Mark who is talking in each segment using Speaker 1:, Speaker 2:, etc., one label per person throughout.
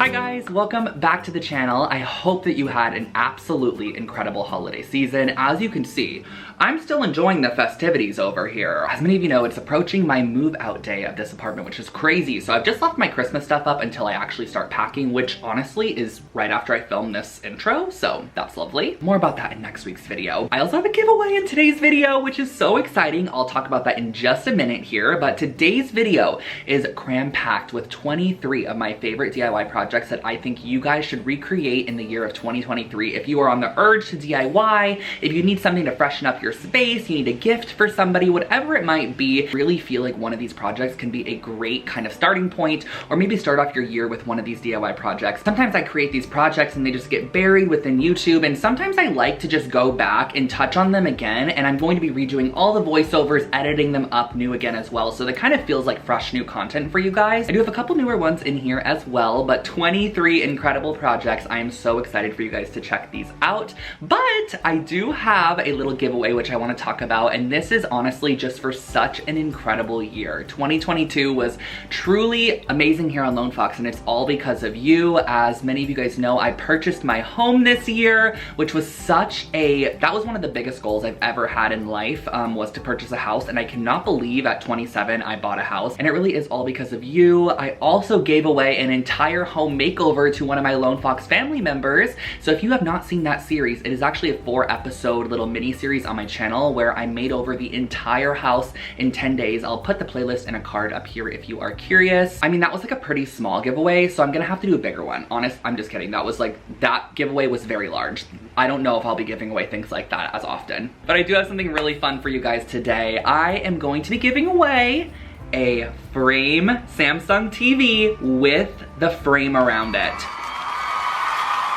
Speaker 1: Hi guys, welcome back to the channel. I hope that you had an absolutely incredible holiday season. As you can see, I'm still enjoying the festivities over here. As many of you know, it's approaching my move out day of this apartment, which is crazy. So I've just left my Christmas stuff up until I actually start packing, which honestly is right after I film this intro, so that's lovely. More about that in next week's video. I also have a giveaway in today's video, which is so exciting. I'll talk about that in just a minute here, but today's video is cram-packed with 23 of my favorite DIY projects that I think you guys should recreate in the year of 2023. If you are on the urge to DIY, if you need something to freshen up your space, you need a gift for somebody, whatever it might be, really feel like one of these projects can be a great kind of starting point, or maybe start off your year with one of these DIY projects. Sometimes I create these projects and they just get buried within YouTube, and sometimes I like to just go back and touch on them again, and I'm going to be redoing all the voiceovers, editing them up new again as well, so that kind of feels like fresh new content for you guys. I do have a couple newer ones in here as well, but 23 incredible projects. I am so excited for you guys to check these out, but I do have a little giveaway which I want to talk about, and this is honestly just for such an incredible year. 2022 was truly amazing here on Lone Fox, and it's all because of you. As many of you guys know, I purchased my home this year, which was that was one of the biggest goals I've ever had in life, was to purchase a house, and I cannot believe at 27 I bought a house, and it really is all because of you. I also gave away an entire home makeover to one of my Lone Fox family members, so if you have not seen that series, it is actually a 4-episode little mini series on my channel where I made over the entire house in 10 days. I'll put the playlist in a card up here if you are curious. I mean, that was like a pretty small giveaway, so I'm gonna have to do a bigger one. I'm just kidding. That giveaway was very large. I don't know if I'll be giving away things like that as often, but I do have something really fun for you guys today. I am going to be giving away a frame Samsung TV with the frame around it.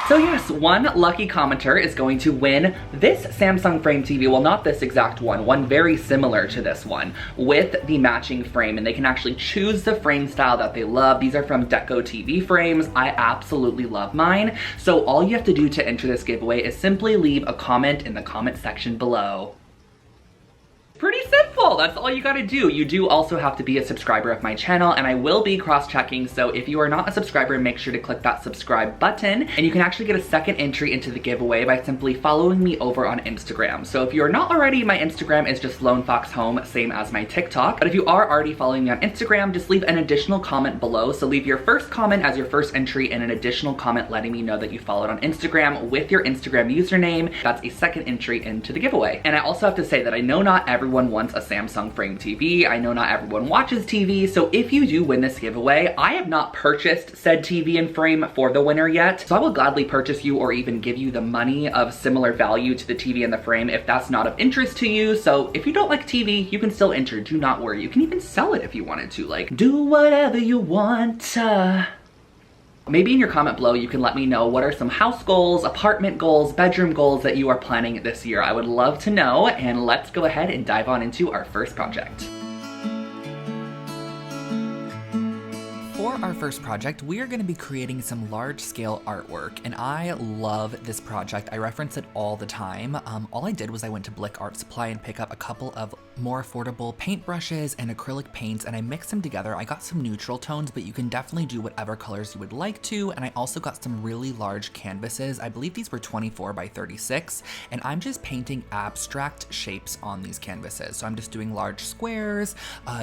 Speaker 1: So yes, one lucky commenter is going to win this Samsung frame TV, well, not this exact one very similar to this one, with the matching frame, and they can actually choose the frame style that they love. These are from Decor TV frames. I absolutely love mine. So all you have to do to enter this giveaway is simply leave a comment in the comment section below. Pretty simple, that's all you gotta do. You do also have to be a subscriber of my channel, and I will be cross-checking, so if you are not a subscriber, make sure to click that subscribe button, and you can actually get a second entry into the giveaway by simply following me over on Instagram. So if you're not already, my Instagram is just Lone Fox Home, same as my TikTok, but if you are already following me on Instagram, just leave an additional comment below. So leave your first comment as your first entry and an additional comment letting me know that you followed on Instagram with your Instagram username. That's a second entry into the giveaway. And I also have to say that I know not everyone wants a Samsung frame TV. I know not everyone watches TV, so if you do win this giveaway, I have not purchased said TV and frame for the winner yet, so I will gladly purchase you or even give you the money of similar value to the TV and the frame if that's not of interest to you. So if you don't like TV, you can still enter, do not worry. You can even sell it if you wanted to, like, do whatever you want. Maybe in your comment below, you can let me know what are some house goals, apartment goals, bedroom goals that you are planning this year. I would love to know, and let's go ahead and dive on into our first project. For our first project, we are going to be creating some large-scale artwork, and I love this project. I reference it all the time. All I did was I went to Blick Art Supply and pick up a couple of more affordable paintbrushes and acrylic paints, and I mixed them together. I got some neutral tones, but you can definitely do whatever colors you would like to, and I also got some really large canvases. I believe these were 24 by 36, and I'm just painting abstract shapes on these canvases. So I'm just doing large squares,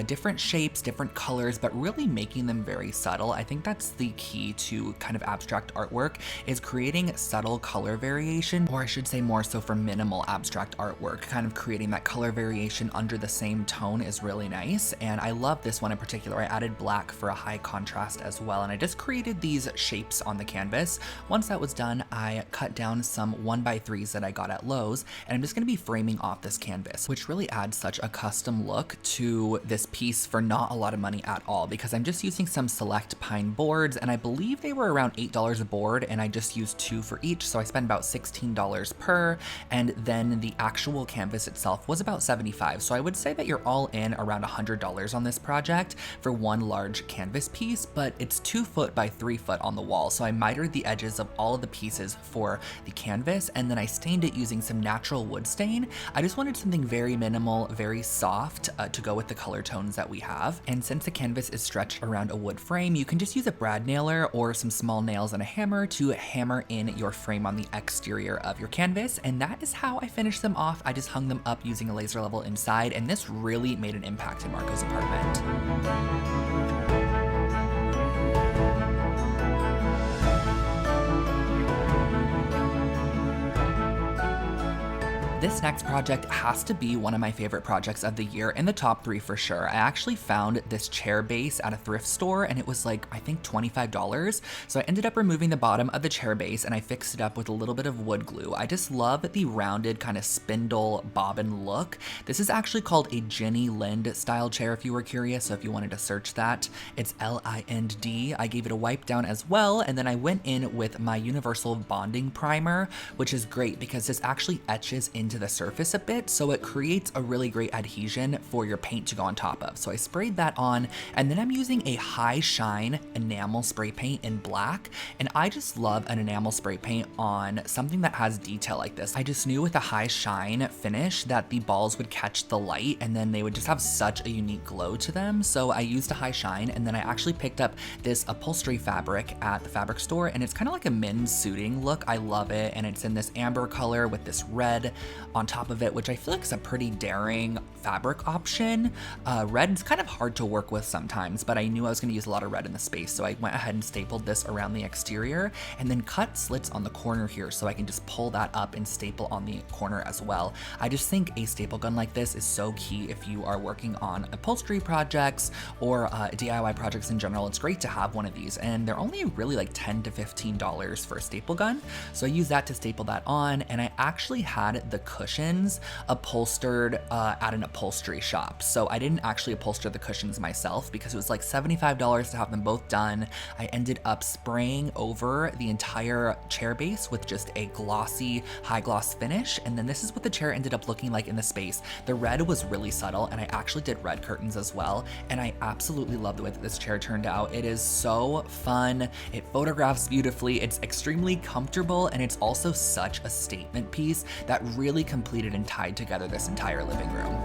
Speaker 1: different shapes, different colors, but really making them very subtle. I think that's the key to kind of abstract artwork, is creating subtle color variation, or I should say more so for minimal abstract artwork. Kind of creating that color variation under the same tone is really nice, and I love this one in particular. I added black for a high contrast as well, and I just created these shapes on the canvas. Once that was done, I cut down some 1x3s that I got at Lowe's, and I'm just going to be framing off this canvas, which really adds such a custom look to this piece for not a lot of money at all, because I'm just using some select pine boards, and I believe they were around $8 a board, and I just used 2 for each, so I spent about $16 per, and then the actual canvas itself was about $75, so I would say that you're all in around $100 on this project for one large canvas piece, but it's 2 foot by 3 foot on the wall, so I mitered the edges of all of the pieces for the canvas, and then I stained it using some natural wood stain. I just wanted something very minimal, very soft to go with the color tones that we have, and since the canvas is stretched around a wood frame, you can just use a brad nailer or some small nails and a hammer to hammer in your frame on the exterior of your canvas, and that is how I finished them off. I just hung them up using a laser level inside, and this really made an impact in Marco's apartment. This next project has to be one of my favorite projects of the year, in the top 3 for sure. I actually found this chair base at a thrift store and it was like, I think $25. So I ended up removing the bottom of the chair base and I fixed it up with a little bit of wood glue. I just love the rounded kind of spindle bobbin look. This is actually called a Jenny Lind style chair if you were curious, so if you wanted to search that, it's L-I-N-D. I gave it a wipe down as well, and then I went in with my universal bonding primer, which is great because this actually etches into the surface a bit, so it creates a really great adhesion for your paint to go on top of. So I sprayed that on, and then I'm using a high shine enamel spray paint in black, and I just love an enamel spray paint on something that has detail like this. I just knew with a high shine finish that the balls would catch the light and then they would just have such a unique glow to them. So I used a high shine, and then I actually picked up this upholstery fabric at the fabric store, and it's kind of like a men's suiting look. I love it, and it's in this amber color with this red on top of it, which I feel like is a pretty daring fabric option. Red is kind of hard to work with sometimes, but I knew I was going to use a lot of red in the space, so I went ahead and stapled this around the exterior and then cut slits on the corner here so I can just pull that up and staple on the corner as well. I just think a staple gun like this is so key if you are working on upholstery projects or DIY projects in general. It's great to have one of these, and they're only really like $10 to $15 for a staple gun. So I used that to staple that on, and I actually had the cushions upholstered at an upholstery shop. So I didn't actually upholster the cushions myself because it was like $75 to have them both done. I ended up spraying over the entire chair base with just a glossy, high gloss finish, and then this is what the chair ended up looking like in the space. The red was really subtle, and I actually did red curtains as well, and I absolutely love the way that this chair turned out. It is so fun, it photographs beautifully, it's extremely comfortable, and it's also such a statement piece that really completed and tied together this entire living room.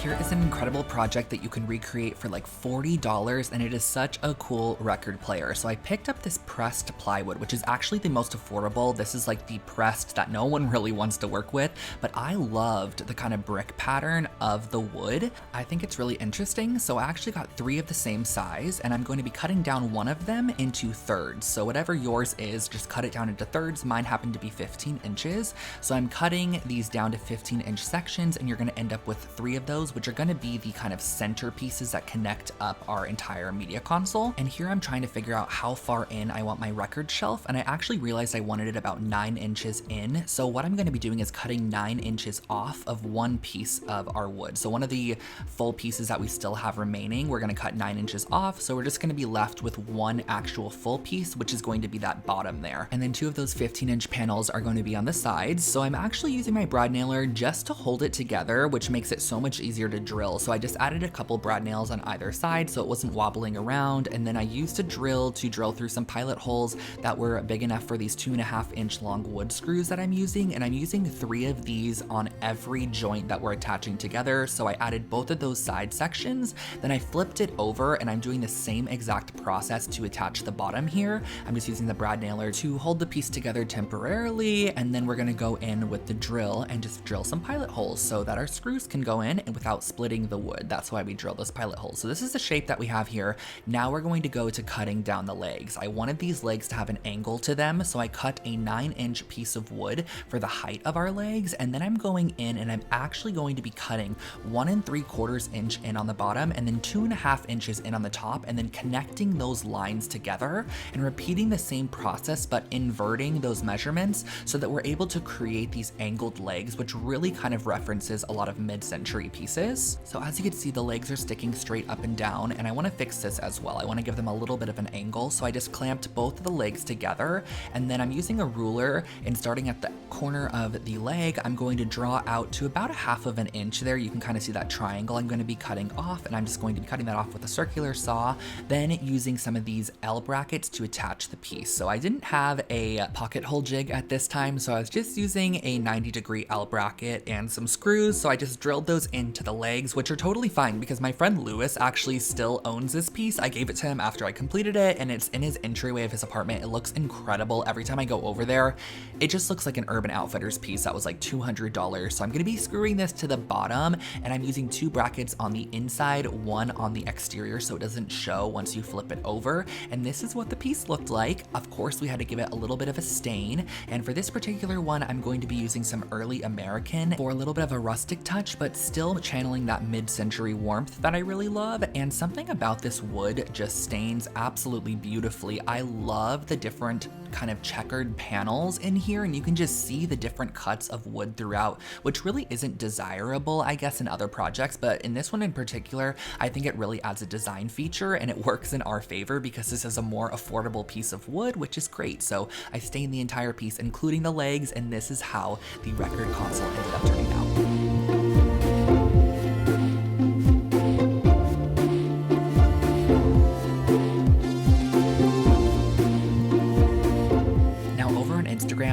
Speaker 1: Here is an incredible project that you can recreate for like $40, and it is such a cool record player. So I picked up this pressed plywood, which is actually the most affordable. This is like the pressed that no one really wants to work with, but I loved the kind of brick pattern of the wood. I think it's really interesting. So I actually got 3 of the same size, and I'm going to be cutting down one of them into thirds. So whatever yours is, just cut it down into thirds. Mine happened to be 15 inches. So I'm cutting these down to 15-inch sections, and you're gonna end up with 3 of those, which are going to be the kind of center pieces that connect up our entire media console. And here I'm trying to figure out how far in I want my record shelf, and I actually realized I wanted it about 9 inches in. So what I'm going to be doing is cutting 9 inches off of one piece of our wood. So one of the full pieces that we still have remaining, we're going to cut 9 inches off. So we're just going to be left with one actual full piece, which is going to be that bottom there. And then 2 of those 15-inch panels are going to be on the sides. So I'm actually using my brad nailer just to hold it together, which makes it so much easier to drill. So I just added a couple brad nails on either side so it wasn't wobbling around, and then I used a drill to drill through some pilot holes that were big enough for these 2.5-inch long wood screws that I'm using, and I'm using 3 of these on every joint that we're attaching together. So I added both of those side sections, then I flipped it over, and I'm doing the same exact process to attach the bottom here. I'm just using the brad nailer to hold the piece together temporarily, and then we're gonna go in with the drill and just drill some pilot holes so that our screws can go in and without splitting the wood. That's why we drill those pilot holes. So this is the shape that we have here. Now we're going to go to cutting down the legs. I wanted these legs to have an angle to them, so I cut a 9-inch piece of wood for the height of our legs, and then I'm going in and I'm actually going to be cutting 1 3/4 inch in on the bottom and then 2.5 inches in on the top, and then connecting those lines together and repeating the same process but inverting those measurements so that we're able to create these angled legs, which really kind of references a lot of mid-century pieces. So So as you can see, the legs are sticking straight up and down, and I want to fix this as well. I want to give them a little bit of an angle, so I just clamped both of the legs together, and then I'm using a ruler, and starting at the corner of the leg, I'm going to draw out to about 1/2 of an inch there. You can kind of see that triangle I'm going to be cutting off, and I'm just going to be cutting that off with a circular saw, then using some of these L brackets to attach the piece. So I didn't have a pocket hole jig at this time, so I was just using a 90-degree L bracket and some screws, so I just drilled those into the legs, which are totally fine because my friend Lewis actually still owns this piece. I gave it to him after I completed it, and it's in his entryway of his apartment. It looks incredible. Every time I go over there, it just looks like an Urban Outfitters piece that was like $200. So I'm gonna be screwing this to the bottom, and I'm using 2 brackets on the inside, 1 on the exterior so it doesn't show once you flip it over. And this is what the piece looked like. Of course, we had to give it a little bit of a stain, and for this particular one, I'm going to be using some early American for a little bit of a rustic touch, but still channeling that mid-century warmth that I really love. And something about this wood just stains absolutely beautifully. I love the different kind of checkered panels in here, and you can just see the different cuts of wood throughout, which really isn't desirable, I guess, in other projects, but in this one in particular, I think it really adds a design feature, and it works in our favor because this is a more affordable piece of wood, which is great. So I stained the entire piece, including the legs, and this is how the record console ended up turning out.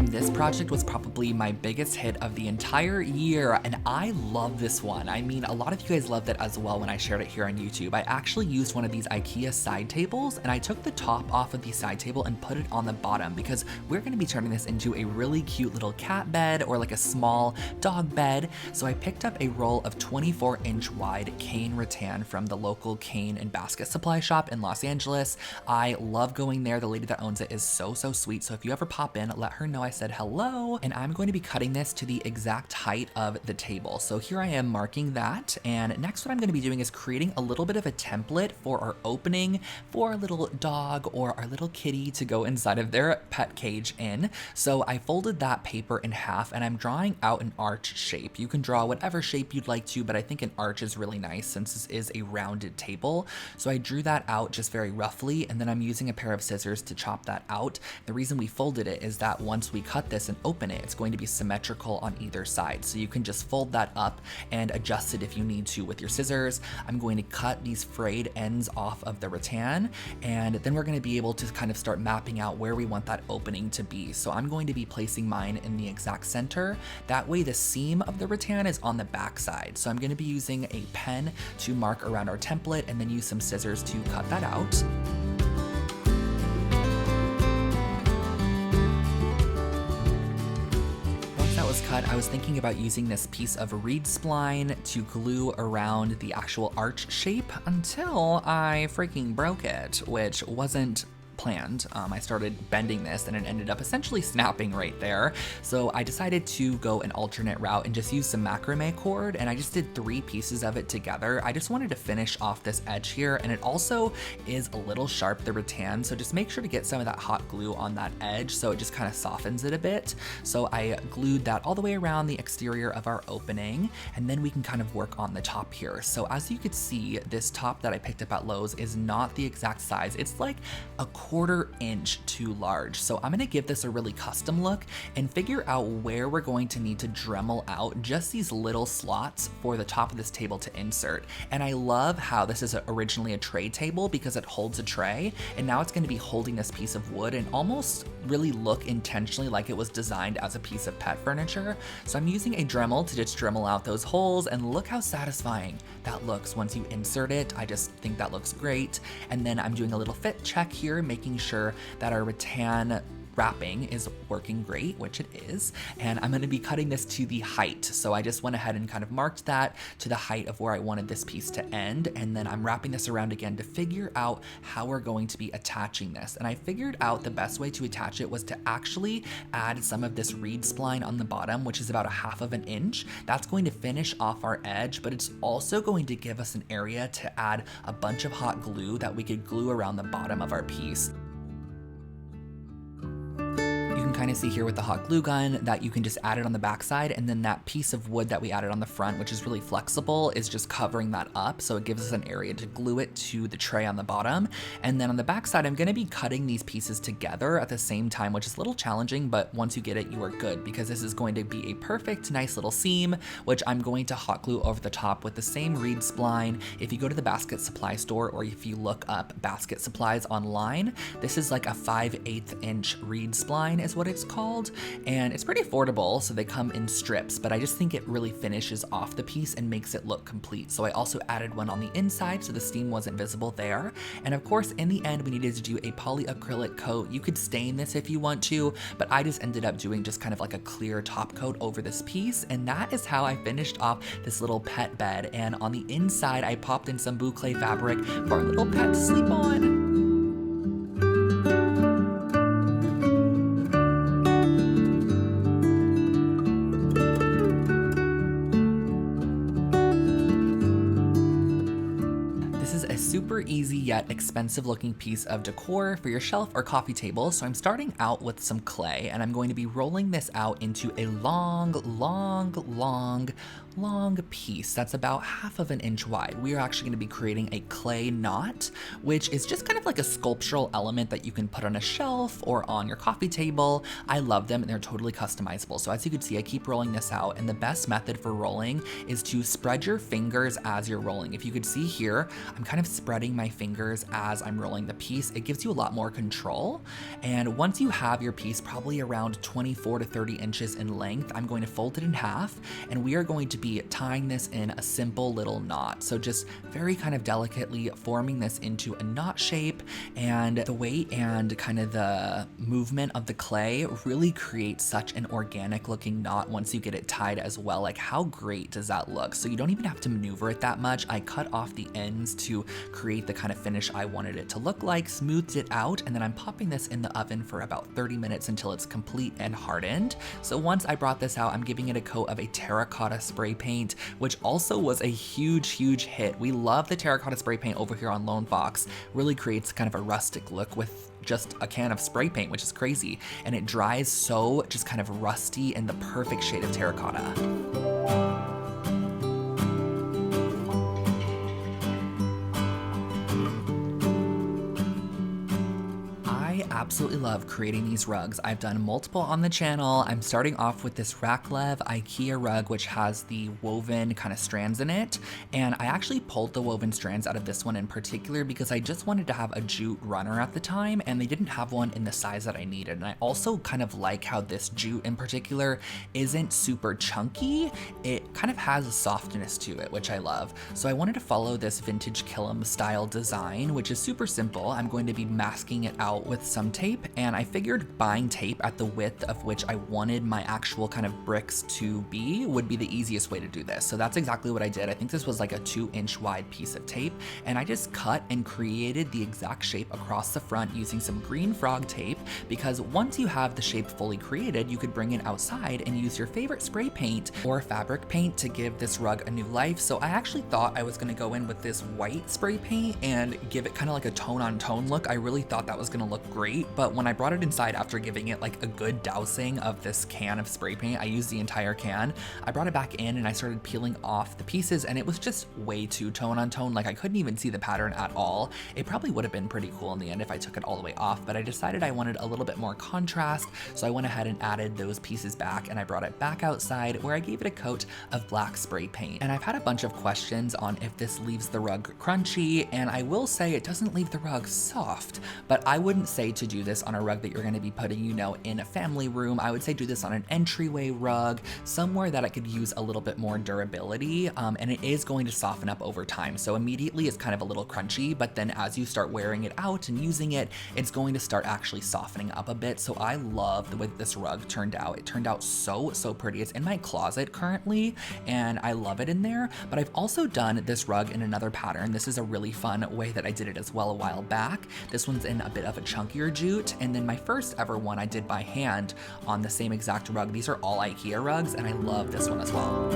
Speaker 1: This project was probably my biggest hit of the entire year, and I love this one. I mean, a lot of you guys loved it as well when I shared it here on YouTube. I actually used one of these IKEA side tables, and I took the top off of the side table and put it on the bottom because we're going to be turning this into a really cute little cat bed or like a small dog bed. So I picked up a roll of 24-inch wide cane rattan from the local cane and basket supply shop in Los Angeles. I love going there. The lady that owns it is so sweet. So if you ever pop in, let her know I said hello. And I'm going to be cutting this to the exact height of the table. So here I am marking that. And next what I'm going to be doing is creating a little bit of a template for our opening for our little dog or our little kitty to go inside of their pet cage in. So I folded that paper in half, and I'm drawing out an arch shape. You can draw whatever shape you'd like to, but I think an arch is really nice since this is a rounded table. So I drew that out just very roughly, and then I'm using a pair of scissors to chop that out. The reason we folded it is that once we cut this and open it, it's going to be symmetrical on either side. So you can just fold that up and adjust it if you need to with your scissors. I'm going to cut these frayed ends off of the rattan, and then we're going to be able to kind of start mapping out where we want that opening to be. So I'm going to be placing mine in the exact center. That way the seam of the rattan is on the back side. So I'm going to be using a pen to mark around our template and then use some scissors to cut that out. Cut, I was thinking about using this piece of reed spline to glue around the actual arch shape until I freaking broke it, which wasn't planned. I started bending this and it ended up essentially snapping right there. So I decided to go an alternate route and just use some macrame cord, and I just did 3 pieces of it together. I just wanted to finish off this edge here, and it also is a little sharp, the rattan, so just make sure to get some of that hot glue on that edge so it just kind of softens it a bit. So I glued that all the way around the exterior of our opening, and then we can kind of work on the top here. So as you could see, this top that I picked up at Lowe's is not the exact size. It's like a 1/4 inch too large. So I'm gonna give this a really custom look and figure out where we're going to need to Dremel out just these little slots for the top of this table to insert. And I love how this is originally a tray table because it holds a tray, and now it's gonna be holding this piece of wood and almost really look intentionally like it was designed as a piece of pet furniture. So I'm using a Dremel to just Dremel out those holes, and look how satisfying that looks once you insert it. I just think that looks great. And then I'm doing a little fit check here, making sure that our rattan wrapping is working great, which it is, and I'm going to be cutting this to the height. So I just went ahead and kind of marked that to the height of where I wanted this piece to end, and then I'm wrapping this around again to figure out how we're going to be attaching this. And I figured out the best way to attach it was to actually add some of this reed spline on the bottom, which is about 1/2 of an inch. That's going to finish off our edge, but it's also going to give us an area to add a bunch of hot glue that we could glue around the bottom of our piece. You can kind of see here with the hot glue gun that you can just add it on the backside, and then that piece of wood that we added on the front, which is really flexible, is just covering that up. So it gives us an area to glue it to the tray on the bottom. And then on the backside, I'm gonna be cutting these pieces together at the same time, which is a little challenging, but once you get it, you are good, because this is going to be a perfect, nice little seam, which I'm going to hot glue over the top with the same reed spline. If you go to the basket supply store, or if you look up basket supplies online, this is like a 5/8 inch reed spline is what it's called, and it's pretty affordable, so they come in strips, but I just think it really finishes off the piece and makes it look complete. So I also added one on the inside so the seam wasn't visible there. And of course, in the end, we needed to do a polyacrylic coat. You could stain this if you want to, but I just ended up doing just kind of like a clear top coat over this piece, and that is how I finished off this little pet bed. And on the inside, I popped in some boucle fabric for our little pet to sleep on. Super easy yet expensive looking piece of decor for your shelf or coffee table. So I'm starting out with some clay, and I'm going to be rolling this out into a long piece that's about 1/2 inch wide. We are actually going to be creating a clay knot, which is just kind of like a sculptural element that you can put on a shelf or on your coffee table. I love them and they're totally customizable. So as you can see, I keep rolling this out, and the best method for rolling is to spread your fingers as you're rolling. If you could see here, I'm kind of spreading my fingers as I'm rolling the piece. It gives you a lot more control. And once you have your piece probably around 24 to 30 inches in length, I'm going to fold it in half, and we are going to be tying this in a simple little knot. So just very kind of delicately forming this into a knot shape, and the weight and kind of the movement of the clay really creates such an organic looking knot once you get it tied as well. Like, how great does that look? So you don't even have to maneuver it that much. I cut off the ends to create the kind of finish I wanted it to look like, smoothed it out, and then I'm popping this in the oven for about 30 minutes until it's complete and hardened. So once I brought this out, I'm giving it a coat of a terracotta spray paint, which also was a huge hit. We love the terracotta spray paint over here on Lone Fox. Really creates kind of a rustic look with just a can of spray paint, which is crazy. And it dries so just kind of rusty and the perfect shade of terracotta. I absolutely love creating these rugs. I've done multiple on the channel. I'm starting off with this Raclev IKEA rug, which has the woven kind of strands in it. And I actually pulled the woven strands out of this one in particular because I just wanted to have a jute runner at the time, and they didn't have one in the size that I needed. And I also kind of like how this jute in particular isn't super chunky. It kind of has a softness to it, which I love. So I wanted to follow this vintage Killam style design, which is super simple. I'm going to be masking it out with some tape, and I figured buying tape at the width of which I wanted my actual kind of bricks to be would be the easiest way to do this. So that's exactly what I did. I think this was like a 2-inch wide piece of tape, and I just cut and created the exact shape across the front using some green frog tape, because once you have the shape fully created, you could bring it outside and use your favorite spray paint or fabric paint to give this rug a new life. So I actually thought I was gonna go in with this white spray paint and give it kind of like a tone on tone look. I really thought that was gonna look great, but when I brought it inside after giving it like a good dousing of this can of spray paint, I used the entire can, I brought it back in and I started peeling off the pieces, and it was just way too tone on tone. Like, I couldn't even see the pattern at all. It probably would have been pretty cool in the end if I took it all the way off, but I decided I wanted a little bit more contrast, so I went ahead and added those pieces back, and I brought it back outside where I gave it a coat of black spray paint. And I've had a bunch of questions on if this leaves the rug crunchy, and I will say it doesn't leave the rug soft, but I wouldn't say to do this on a rug that you're going to be putting, you know, in a family room. I would say do this on an entryway rug, somewhere that I could use a little bit more durability, and it is going to soften up over time. So immediately it's kind of a little crunchy, but then as you start wearing it out and using it, it's going to start actually softening up a bit. So I love the way that this rug turned out. It turned out so pretty. It's in my closet currently, and I love it in there, but I've also done this rug in another pattern. This is a really fun way that I did it as well a while back. This one's in a bit of a chunkier jute, and then my first ever one I did by hand on the same exact rug. These are all IKEA rugs, and I love this one as well.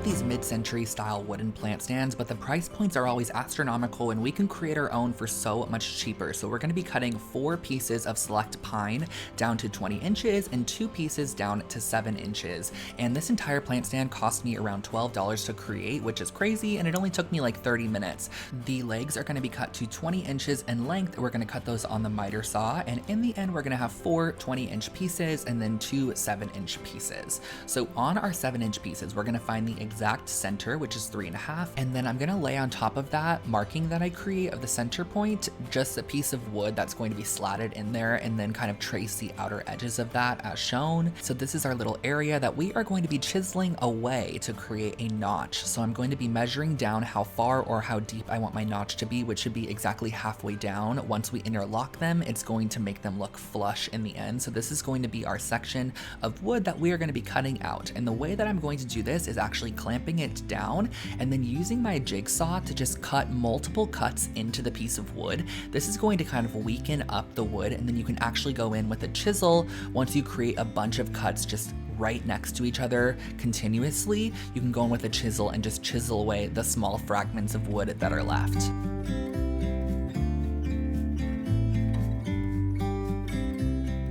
Speaker 1: These mid-century style wooden plant stands, but the price points are always astronomical and we can create our own for so much cheaper. So we're gonna be cutting 4 pieces of select pine down to 20 inches and 2 pieces down to 7 inches. And this entire plant stand cost me around $12 to create, which is crazy, and it only took me like 30 minutes. The legs are gonna be cut to 20 inches in length. We're gonna cut those on the miter saw, and in the end, we're gonna have 4 20-inch pieces and then 2 7-inch pieces. So on our 7-inch pieces, we're gonna find the exact center, which is 3.5, and then I'm gonna lay on top of that marking that I create of the center point, just a piece of wood that's going to be slatted in there, and then kind of trace the outer edges of that as shown. So this is our little area that we are going to be chiseling away to create a notch. So I'm going to be measuring down how far or how deep I want my notch to be, which should be exactly halfway down. Once we interlock them, it's going to make them look flush in the end. So this is going to be our section of wood that we are going to be cutting out. And the way that I'm going to do this is actually clamping it down and then using my jigsaw to just cut multiple cuts into the piece of wood. This is going to kind of weaken up the wood, and then you can actually go in with a chisel once you create a bunch of cuts just right next to each other continuously. You can go in with a chisel and just chisel away the small fragments of wood that are left.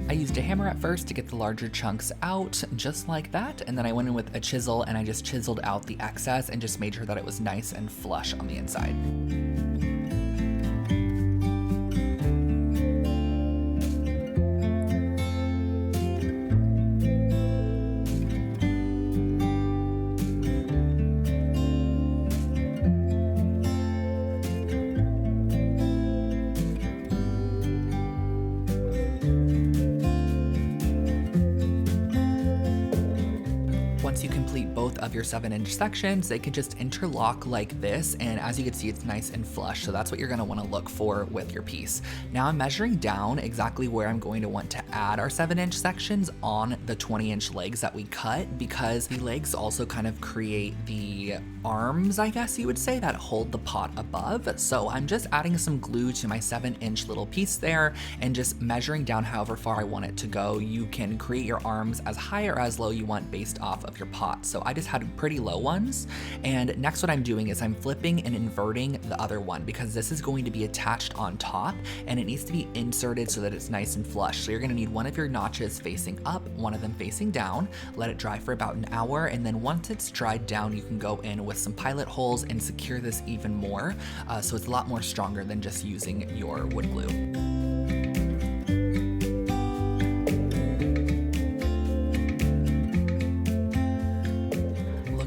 Speaker 1: I used a hammer at first to get the larger chunks out, just like that, and then I went in with a chisel and I just chiseled out the excess and just made sure that it was nice and flush on the inside. Once you complete both of your 7-inch sections, they can just interlock like this, and as you can see, it's nice and flush, so that's what you're going to want to look for with your piece. Now I'm measuring down exactly where I'm going to want to add our 7-inch sections on the 20-inch legs that we cut, because the legs also kind of create the arms, I guess you would say, that hold the pot above. So I'm just adding some glue to my 7-inch little piece there and just measuring down however far I want it to go. You can create your arms as high or as low you want based off of your pot. So I just had pretty low ones. And next what I'm doing is I'm flipping and inverting the other one, because this is going to be attached on top and it needs to be inserted so that it's nice and flush. So you're going to need one of your notches facing up, one of them facing down, let it dry for about an hour, and then once it's dried down, you can go in with some pilot holes and secure this even more, so it's a lot more stronger than just using your wood glue.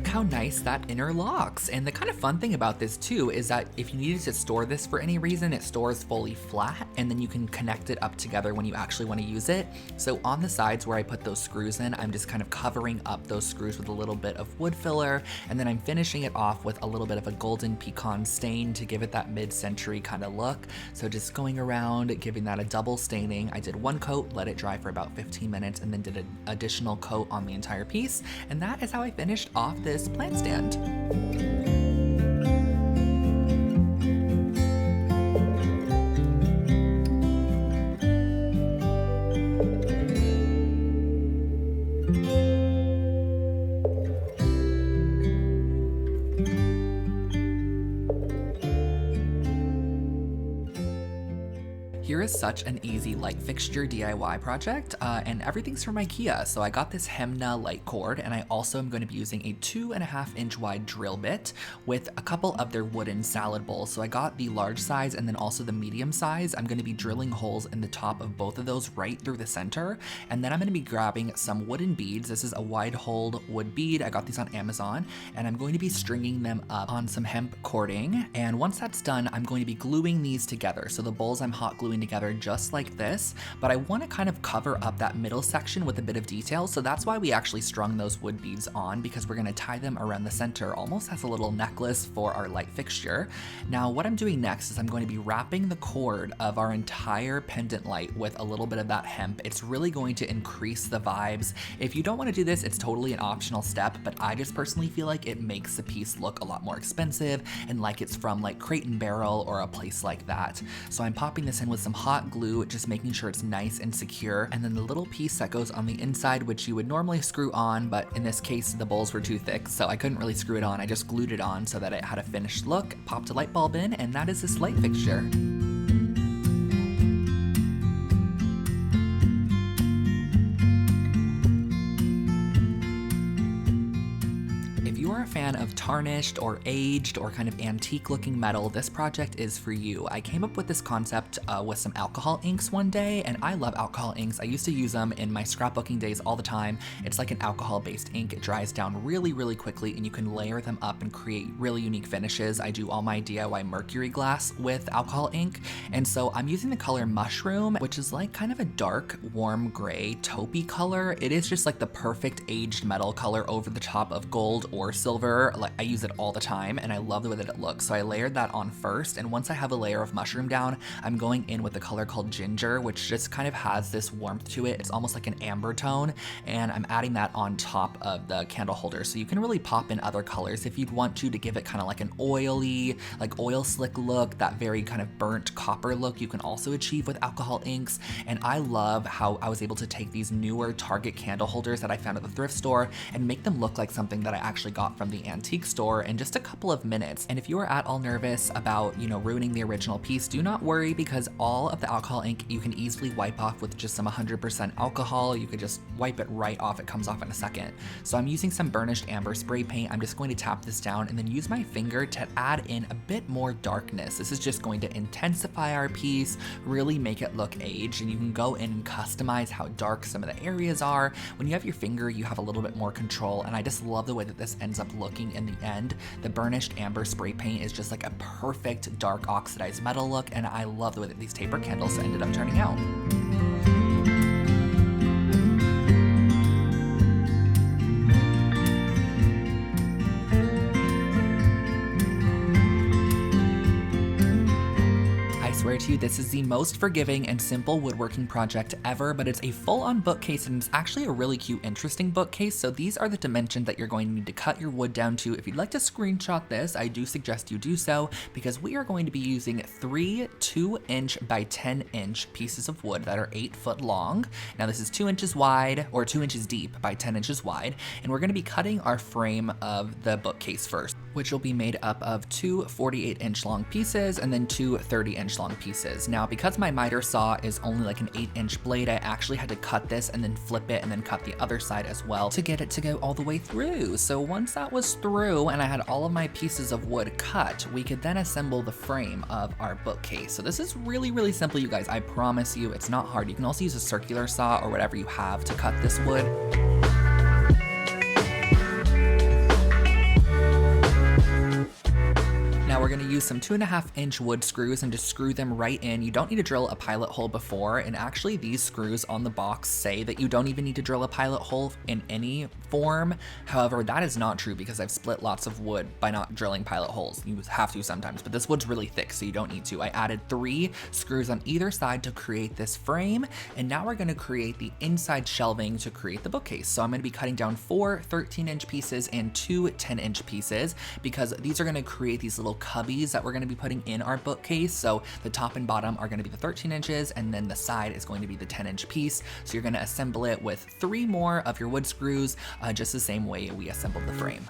Speaker 1: How nice that interlocks. And the kind of fun thing about this too is that if you needed to store this for any reason, it stores fully flat, and then you can connect it up together when you actually want to use it. So on the sides where I put those screws in, I'm just kind of covering up those screws with a little bit of wood filler, and then I'm finishing it off with a little bit of a golden pecan stain to give it that mid-century kind of look. So just going around, giving that a double staining. I did one coat, let it dry for about 15 minutes, and then did an additional coat on the entire piece. And that is how I finished off this plant stand. Here is such an easy light fixture DIY project, and everything's from IKEA. So I got this Hemna light cord, and I also am going to be using a 2.5-inch wide drill bit with a couple of their wooden salad bowls. So I got the large size and then also the medium size. I'm going to be drilling holes in the top of both of those right through the center, and then I'm going to be grabbing some wooden beads. This is a wide holed wood bead. I got these on Amazon, and I'm going to be stringing them up on some hemp cording. And once that's done, I'm going to be gluing these together. So the bowls I'm hot gluing together just like this, but I want to kind of cover up that middle section with a bit of detail. So that's why we actually strung those wood beads on, because we're going to tie them around the center almost as a little necklace for our light fixture. Now what I'm doing next is I'm going to be wrapping the cord of our entire pendant light with a little bit of that hemp. It's really going to increase the vibes. If you don't want to do this, it's totally an optional step, but I just personally feel like it makes the piece look a lot more expensive and like it's from like Crate and Barrel or a place like that. So I'm popping this in with some some hot glue, just making sure it's nice and secure. And then the little piece that goes on the inside, which you would normally screw on, but in this case, the bowls were too thick, so I couldn't really screw it on. I just glued it on so that it had a finished look, popped a light bulb in, and that is this light fixture. A fan of tarnished or aged or kind of antique looking metal, this project is for you. I came up with this concept with some alcohol inks one day, and I love alcohol inks. I used to use them in my scrapbooking days all the time. It's like an alcohol based ink. It dries down really, really quickly, and you can layer them up and create really unique finishes. I do all my DIY mercury glass with alcohol ink, and so I'm using the color Mushroom, which is like kind of a dark, warm gray, taupey color. It is just like the perfect aged metal color over the top of gold or silver. Like, I use it all the time, and I love the way that it looks. So I layered that on first, and once I have a layer of Mushroom down, I'm going in with the color called Ginger, which just kind of has this warmth to it. It's almost like an amber tone, and I'm adding that on top of the candle holder. So you can really pop in other colors if you'd want to give it kind of like an oily, like oil slick look. That very kind of burnt copper look you can also achieve with alcohol inks. And I love how I was able to take these newer Target candle holders that I found at the thrift store and make them look like something that I actually got from the antique store in just a couple of minutes. And if you are at all nervous about, ruining the original piece, do not worry, because all of the alcohol ink you can easily wipe off with just some 100% alcohol. You could just wipe it right off. It comes off in a second. So I'm using some burnished amber spray paint. I'm just going to tap this down and then use my finger to add in a bit more darkness. This is just going to intensify our piece, really make it look aged, and you can go in and customize how dark some of the areas are. When you have your finger, you have a little bit more control, and I just love the way that this ends up looking in the end. The burnished amber spray paint is just like a perfect dark oxidized metal look, and I love the way that these taper candles ended up turning out. Swear to you, this is the most forgiving and simple woodworking project ever, but it's a full-on bookcase, and it's actually a really cute, interesting bookcase. So these are the dimensions that you're going to need to cut your wood down to. If you'd like to screenshot this, I do suggest you do so, because we are going to be using 3 2-inch by 10-inch pieces of wood that are 8 foot long. Now this is 2 inches wide, or 2 inches deep by 10 inches wide, and we're going to be cutting our frame of the bookcase first, which will be made up of 2 48-inch long pieces and then 2 30-inch long pieces. Now, because my miter saw is only like an 8-inch blade, I actually had to cut this and then flip it and then cut the other side as well to get it to go all the way through. So once that was through and I had all of my pieces of wood cut, we could then assemble the frame of our bookcase. So this is really, really simple, you guys. I promise you, it's not hard. You can also use a circular saw or whatever you have to cut this wood. Now we're gonna use some 2.5-inch wood screws and just screw them right in. You don't need to drill a pilot hole before, and actually these screws on the box say that you don't even need to drill a pilot hole in any form. However, that is not true, because I've split lots of wood by not drilling pilot holes. You have to sometimes, but this wood's really thick, so you don't need to. I added 3 screws on either side to create this frame, and now we're gonna create the inside shelving to create the bookcase. So I'm gonna be cutting down 4 13-inch pieces and 2 10-inch pieces, because these are gonna create these little cubbies that we're going to be putting in our bookcase. So the top and bottom are going to be the 13 inches, and then the side is going to be the 10-inch piece. So you're going to assemble it with 3 more of your wood screws, just the same way we assembled the frame.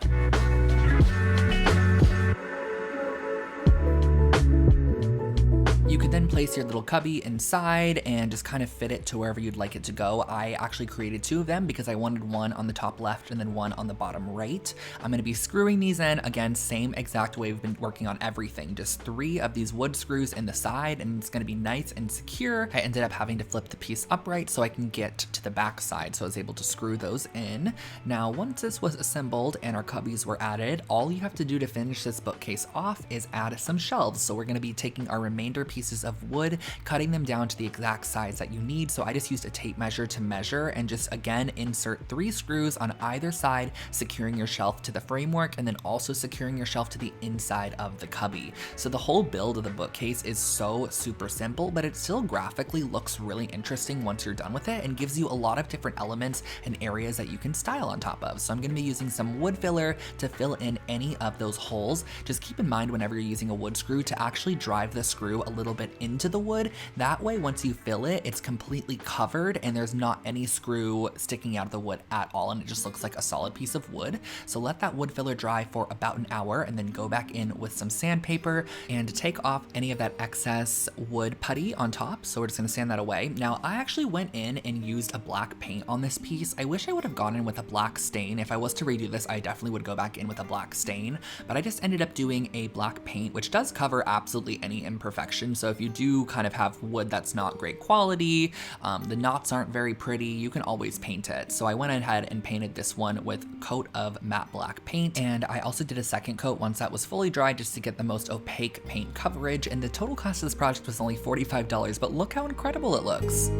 Speaker 1: You could then place your little cubby inside and just kind of fit it to wherever you'd like it to go. I actually created 2 of them because I wanted one on the top left and then one on the bottom right. I'm gonna be screwing these in, again, same exact way we've been working on everything, just 3 of these wood screws in the side, and it's gonna be nice and secure. I ended up having to flip the piece upright so I can get to the back side, so I was able to screw those in. Now, once this was assembled and our cubbies were added, all you have to do to finish this bookcase off is add some shelves. So we're gonna be taking our remainder pieces of wood, cutting them down to the exact size that you need. So I just used a tape measure to measure, and just again insert 3 screws on either side, securing your shelf to the framework and then also securing your shelf to the inside of the cubby. So the whole build of the bookcase is so super simple, but it still graphically looks really interesting once you're done with it, and gives you a lot of different elements and areas that you can style on top of. So I'm going to be using some wood filler to fill in any of those holes. Just keep in mind whenever you're using a wood screw to actually drive the screw a little bit it into the wood. That way, once you fill it, it's completely covered and there's not any screw sticking out of the wood at all, and it just looks like a solid piece of wood. So let that wood filler dry for about an hour and then go back in with some sandpaper and take off any of that excess wood putty on top. So we're just gonna sand that away. Now, I actually went in and used a black paint on this piece. I wish I would have gone in with a black stain. If I was to redo this, I definitely would go back in with a black stain, but I just ended up doing a black paint, which does cover absolutely any imperfection. So if you do kind of have wood that's not great quality, the knots aren't very pretty, you can always paint it. So I went ahead and painted this one with a coat of matte black paint, and I also did a second coat once that was fully dry just to get the most opaque paint coverage, and the total cost of this project was only $45, but look how incredible it looks.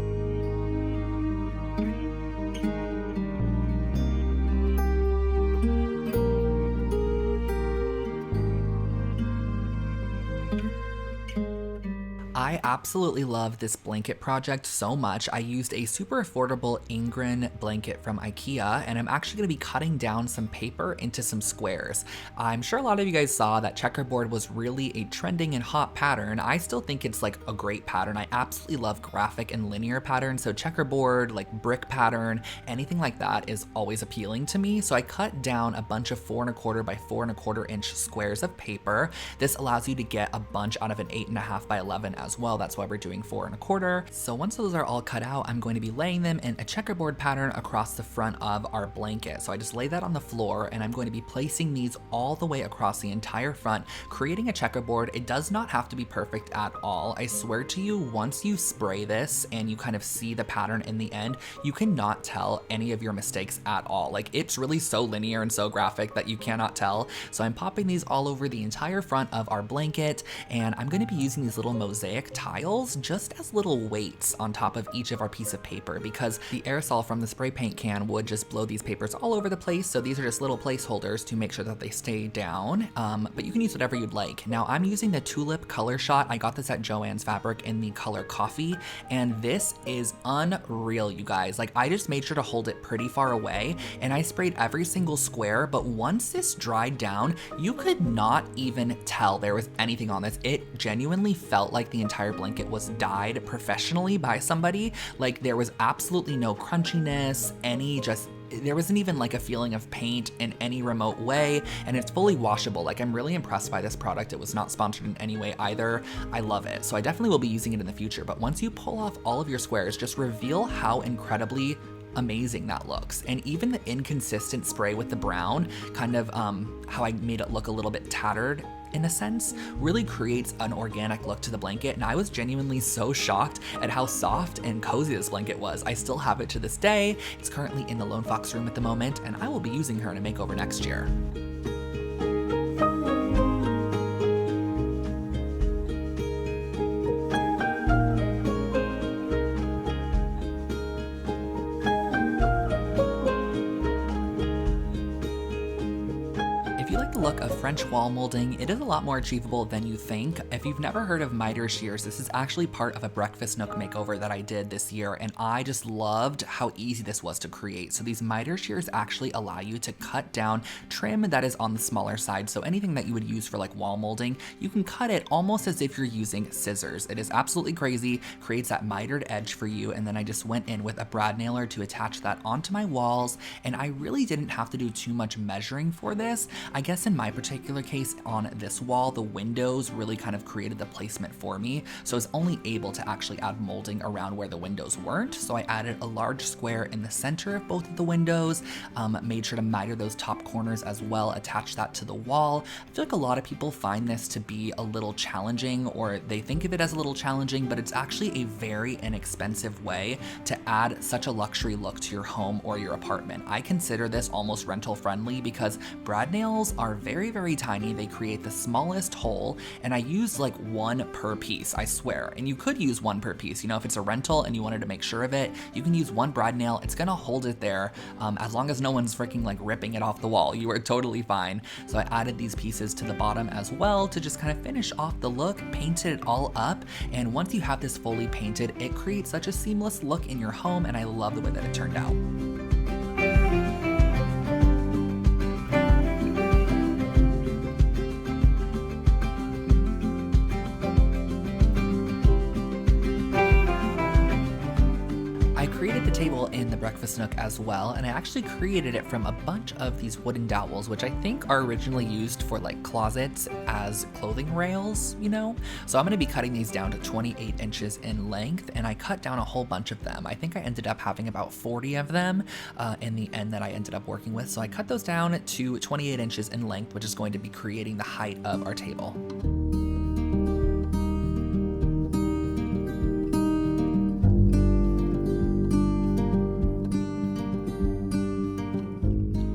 Speaker 1: I absolutely love this blanket project so much. I used a super affordable Ingren blanket from IKEA, and I'm actually gonna be cutting down some paper into some squares. I'm sure a lot of you guys saw that checkerboard was really a trending and hot pattern. I still think it's like a great pattern. I absolutely love graphic and linear patterns, so checkerboard, like brick pattern, anything like that is always appealing to me. So I cut down a bunch of 4¼ by 4¼ inch squares of paper. This allows you to get a bunch out of an 8½ by 11 as well. That's why we're doing 4¼ So once those are all cut out, I'm going to be laying them in a checkerboard pattern across the front of our blanket. So I just lay that on the floor, and I'm going to be placing these all the way across the entire front, creating a checkerboard. It does not have to be perfect at all. I swear to you, once you spray this and you kind of see the pattern in the end, you cannot tell any of your mistakes at all. Like, it's really so linear and so graphic that you cannot tell. So I'm popping these all over the entire front of our blanket, and I'm going to be using these little mosaic tiles just as little weights on top of each of our piece of paper, because the aerosol from the spray paint can would just blow these papers all over the place. So these are just little placeholders to make sure that they stay down, but you can use whatever you'd like. Now I'm using the Tulip Color Shot. I got this at Joann's Fabric in the color coffee, and this is unreal, you guys. Like, I just made sure to hold it pretty far away, and I sprayed every single square, but once this dried down, you could not even tell there was anything on this. It genuinely felt like the entire blanket was dyed professionally by somebody. Like, there was absolutely no crunchiness, there wasn't even like a feeling of paint in any remote way, and it's fully washable. Like, I'm really impressed by this product. It was not sponsored in any way either. I love it. So I definitely will be using it in the future, but once you pull off all of your squares, just reveal how incredibly amazing that looks. And even the inconsistent spray with the brown, kind of how I made it look a little bit tattered in a sense, really creates an organic look to the blanket. And I was genuinely so shocked at how soft and cozy this blanket was. I still have it to this day. It's currently in the Lone Fox room at the moment, and I will be using her in a makeover next year. Look of French wall molding, it is a lot more achievable than you think. If you've never heard of miter shears, this is actually part of a breakfast nook makeover that I did this year, and I just loved how easy this was to create. So these miter shears actually allow you to cut down trim that is on the smaller side. So anything that you would use for like wall molding, you can cut it almost as if you're using scissors. It is absolutely crazy, creates that mitered edge for you. And then I just went in with a brad nailer to attach that onto my walls, and I really didn't have to do too much measuring for this. I guess in my particular case on this wall, the windows really kind of created the placement for me. So I was only able to actually add molding around where the windows weren't. So I added a large square in the center of both of the windows, made sure to miter those top corners as well, attach that to the wall. I feel like a lot of people find this to be a little challenging, or they think of it as a little challenging, but it's actually a very inexpensive way to add such a luxury look to your home or your apartment. I consider this almost rental friendly because brad nails are very, very tiny. They create the smallest hole, and I use like one per piece, I swear. And you could use one per piece. You know, if it's a rental and you wanted to make sure of it, you can use one brad nail. It's gonna hold it there as long as no one's freaking like ripping it off the wall. You are totally fine. So I added these pieces to the bottom as well to just kind of finish off the look, painted it all up. And once you have this fully painted, it creates such a seamless look in your home, and I love the way that it turned out. table in the breakfast nook as well, and I actually created it from a bunch of these wooden dowels, which I think are originally used for like closets as clothing rails, you know? So I'm gonna be cutting these down to 28 inches in length, and I cut down a whole bunch of them. I think I ended up having about 40 of them in the end that I ended up working with. So I cut those down to 28 inches in length, which is going to be creating the height of our table.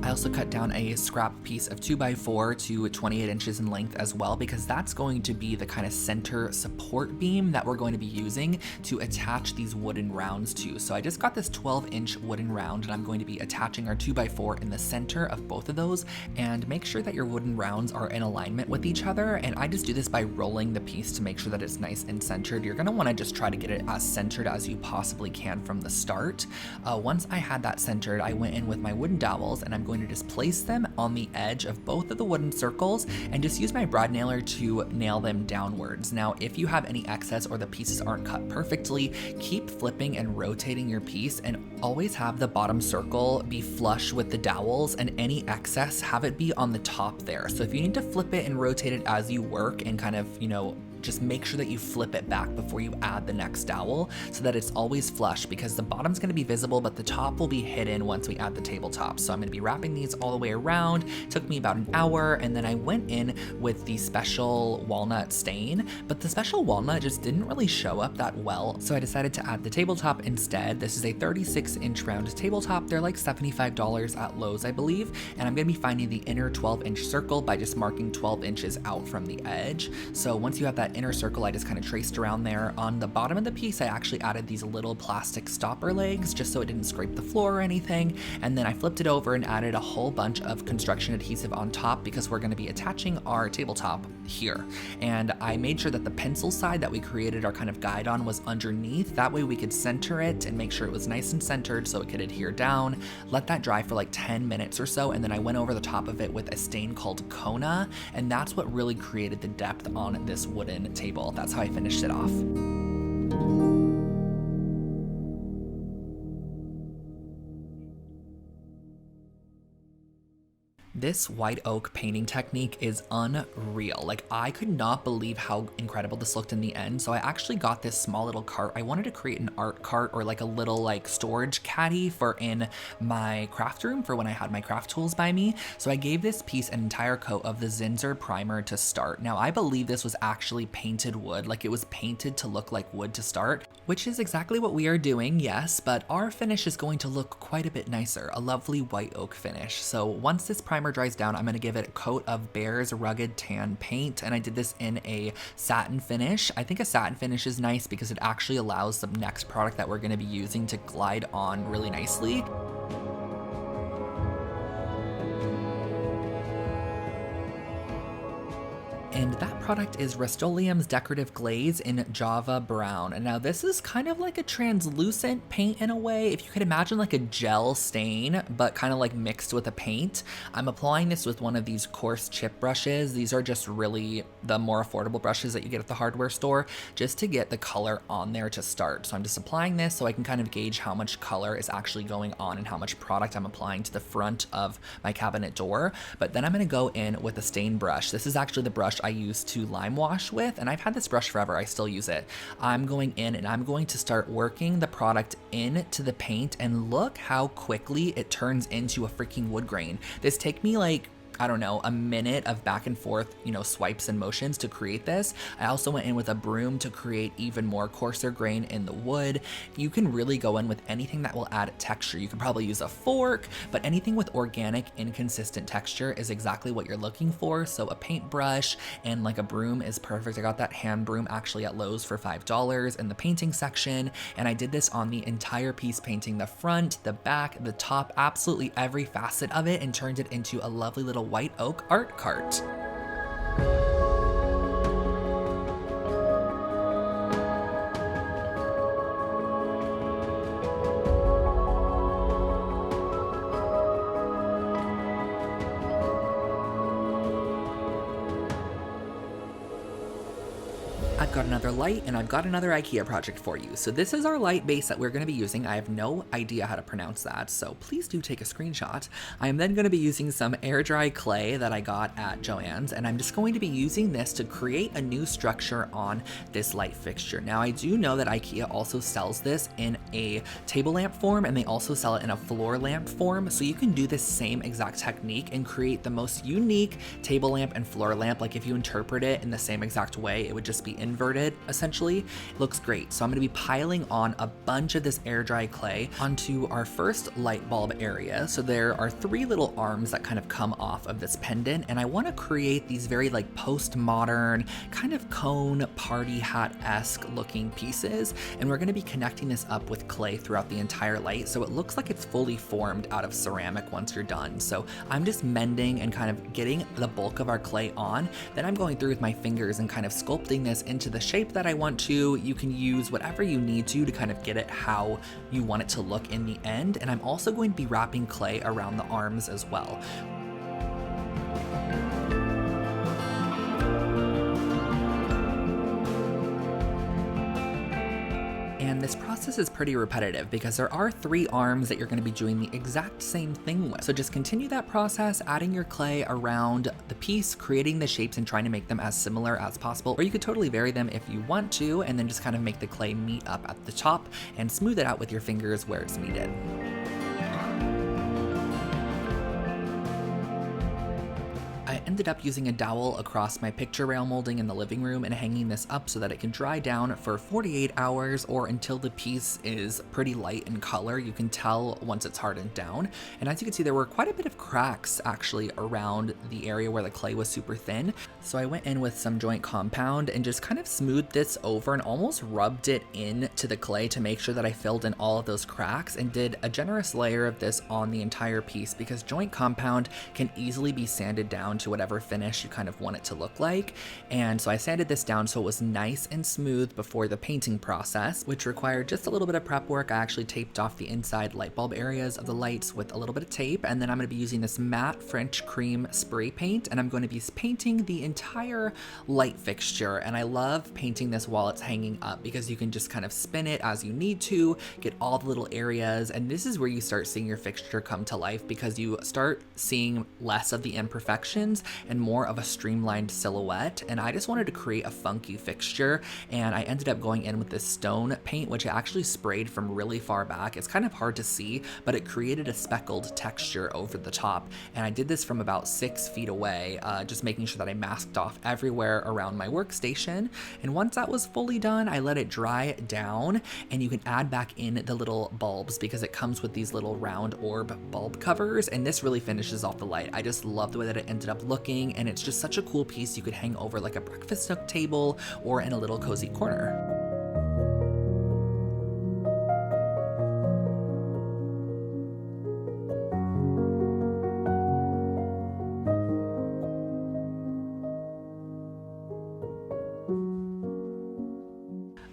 Speaker 1: I also cut down a scrap piece of 2x4 to 28 inches in length as well, because that's going to be the kind of center support beam that we're going to be using to attach these wooden rounds to. So I just got this 12-inch wooden round, and I'm going to be attaching our 2x4 in the center of both of those. And make sure that your wooden rounds are in alignment with each other, and I just do this by rolling the piece to make sure that it's nice and centered. You're going to want to just try to get it as centered as you possibly can from the start. Once I had that centered, I went in with my wooden dowels, and I'm going to just place them on the edge of both of the wooden circles and just use my brad nailer to nail them downwards. Now, if you have any excess or the pieces aren't cut perfectly, keep flipping and rotating your piece, and always have the bottom circle be flush with the dowels, and any excess, have it be on the top there. So if you need to flip it and rotate it as you work and kind of, you know, just make sure that you flip it back before you add the next dowel so that it's always flush, because the bottom's gonna be visible, but the top will be hidden once we add the tabletop. So I'm gonna be wrapping these all the way around. It took me about an hour, and then I went in with the special walnut stain, but the special walnut just didn't really show up that well. So I decided to add the tabletop instead. This is a 36-inch round tabletop. They're like $75 at Lowe's, I believe. And I'm gonna be finding the inner 12-inch circle by just marking 12 inches out from the edge. So once you have that inner circle, I just kind of traced around there. On the bottom of the piece, I actually added these little plastic stopper legs just so it didn't scrape the floor or anything. And then I flipped it over and added a whole bunch of construction adhesive on top, because we're going to be attaching our tabletop here. And I made sure that the pencil side that we created our kind of guide on was underneath. That way we could center it and make sure it was nice and centered so it could adhere down. Let that dry for like 10 minutes or so, and then I went over the top of it with a stain called Kona, and that's what really created the depth on this wooden table. That's how I finished it off. This white oak painting technique is unreal. Like, I could not believe how incredible this looked in the end. So I actually got this small little cart. I wanted to create an art cart, or like a little like storage caddy for in my craft room for when I had my craft tools by me. So I gave this piece an entire coat of the Zinsser primer to start. Now, I believe this was actually painted wood. Like, it was painted to look like wood to start, which is exactly what we are doing, yes, but our finish is going to look quite a bit nicer, a lovely white oak finish. So once this primer dries down, I'm going to give it a coat of Bear's Rugged Tan paint, and I did this in a satin finish. I think a satin finish is nice because it actually allows the next product that we're going to be using to glide on really nicely. And that product is Rust-Oleum's Decorative Glaze in Java Brown. And now this is kind of like a translucent paint in a way. If you could imagine like a gel stain, but kind of like mixed with a paint. I'm applying this with one of these coarse chip brushes. These are just really the more affordable brushes that you get at the hardware store, just to get the color on there to start. So I'm just applying this so I can kind of gauge how much color is actually going on and how much product I'm applying to the front of my cabinet door. But then I'm gonna go in with a stain brush. This is actually the brush I use to lime wash with, and I've had this brush forever. I still use it. I'm going in and I'm going to start working the product into the paint, and look how quickly it turns into a freaking wood grain. This take me like, I don't know, a minute of back and forth, you know, swipes and motions to create this. I also went in with a broom to create even more coarser grain in the wood. You can really go in with anything that will add texture. You can probably use a fork, but anything with organic, inconsistent texture is exactly what you're looking for. So a paintbrush and like a broom is perfect. I got that hand broom actually at Lowe's for $5 in the painting section. And I did this on the entire piece, painting the front, the back, the top, absolutely every facet of it, and turned it into a lovely little white oak art cart. I've got another light and I've got another IKEA project for you. So this is our light base that we're going to be using. I have no idea how to pronounce that, so please do take a screenshot. I am then going to be using some air dry clay that I got at Joann's, and I'm just going to be using this to create a new structure on this light fixture. Now I do know that IKEA also sells this in a table lamp form, and they also sell it in a floor lamp form, so you can do this same exact technique and create the most unique table lamp and floor lamp. Like if you interpret it in the same exact way, it would just be inverted essentially. It looks great. So I'm going to be piling on a bunch of this air dry clay onto our first light bulb area. So there are 3 little arms that kind of come off of this pendant, and I want to create these very like postmodern kind of cone party hat-esque looking pieces, and we're going to be connecting this up with clay throughout the entire light so it looks like it's fully formed out of ceramic once you're done. So I'm just mending and kind of getting the bulk of our clay on, then I'm going through with my fingers and kind of sculpting this into the shape that I want to. You can use whatever you need to kind of get it how you want it to look in the end. And I'm also going to be wrapping clay around the arms as well. And this process is pretty repetitive because there are 3 arms that you're going to be doing the exact same thing with. So just continue that process, adding your clay around the piece, creating the shapes and trying to make them as similar as possible. Or you could totally vary them if you want to, and then just kind of make the clay meet up at the top and smooth it out with your fingers where it's needed. I ended up using a dowel across my picture rail molding in the living room and hanging this up so that it can dry down for 48 hours or until the piece is pretty light in color. You can tell once it's hardened down. And as you can see, there were quite a bit of cracks actually around the area where the clay was super thin. So I went in with some joint compound and just kind of smoothed this over and almost rubbed it into the clay to make sure that I filled in all of those cracks, and did a generous layer of this on the entire piece because joint compound can easily be sanded down to whatever finish you kind of want it to look like. And so I sanded this down so it was nice and smooth before the painting process, which required just a little bit of prep work. I actually taped off the inside light bulb areas of the lights with a little bit of tape, and then I'm going to be using this matte French cream spray paint, and I'm going to be painting the entire light fixture. And I love painting this while it's hanging up because you can just kind of spin it as you need to, get all the little areas, and this is where you start seeing your fixture come to life because you start seeing less of the imperfections and more of a streamlined silhouette. And I just wanted to create a funky fixture, and I ended up going in with this stone paint, which I actually sprayed from really far back. It's kind of hard to see, but it created a speckled texture over the top. And I did this from about 6 feet away, just making sure that I masked off everywhere around my workstation. And once that was fully done, I let it dry down, and you can add back in the little bulbs because it comes with these little round orb bulb covers, and this really finishes off the light. I just love the way that it ended up looking, and it's just such a cool piece you could hang over like a breakfast nook table or in a little cozy corner.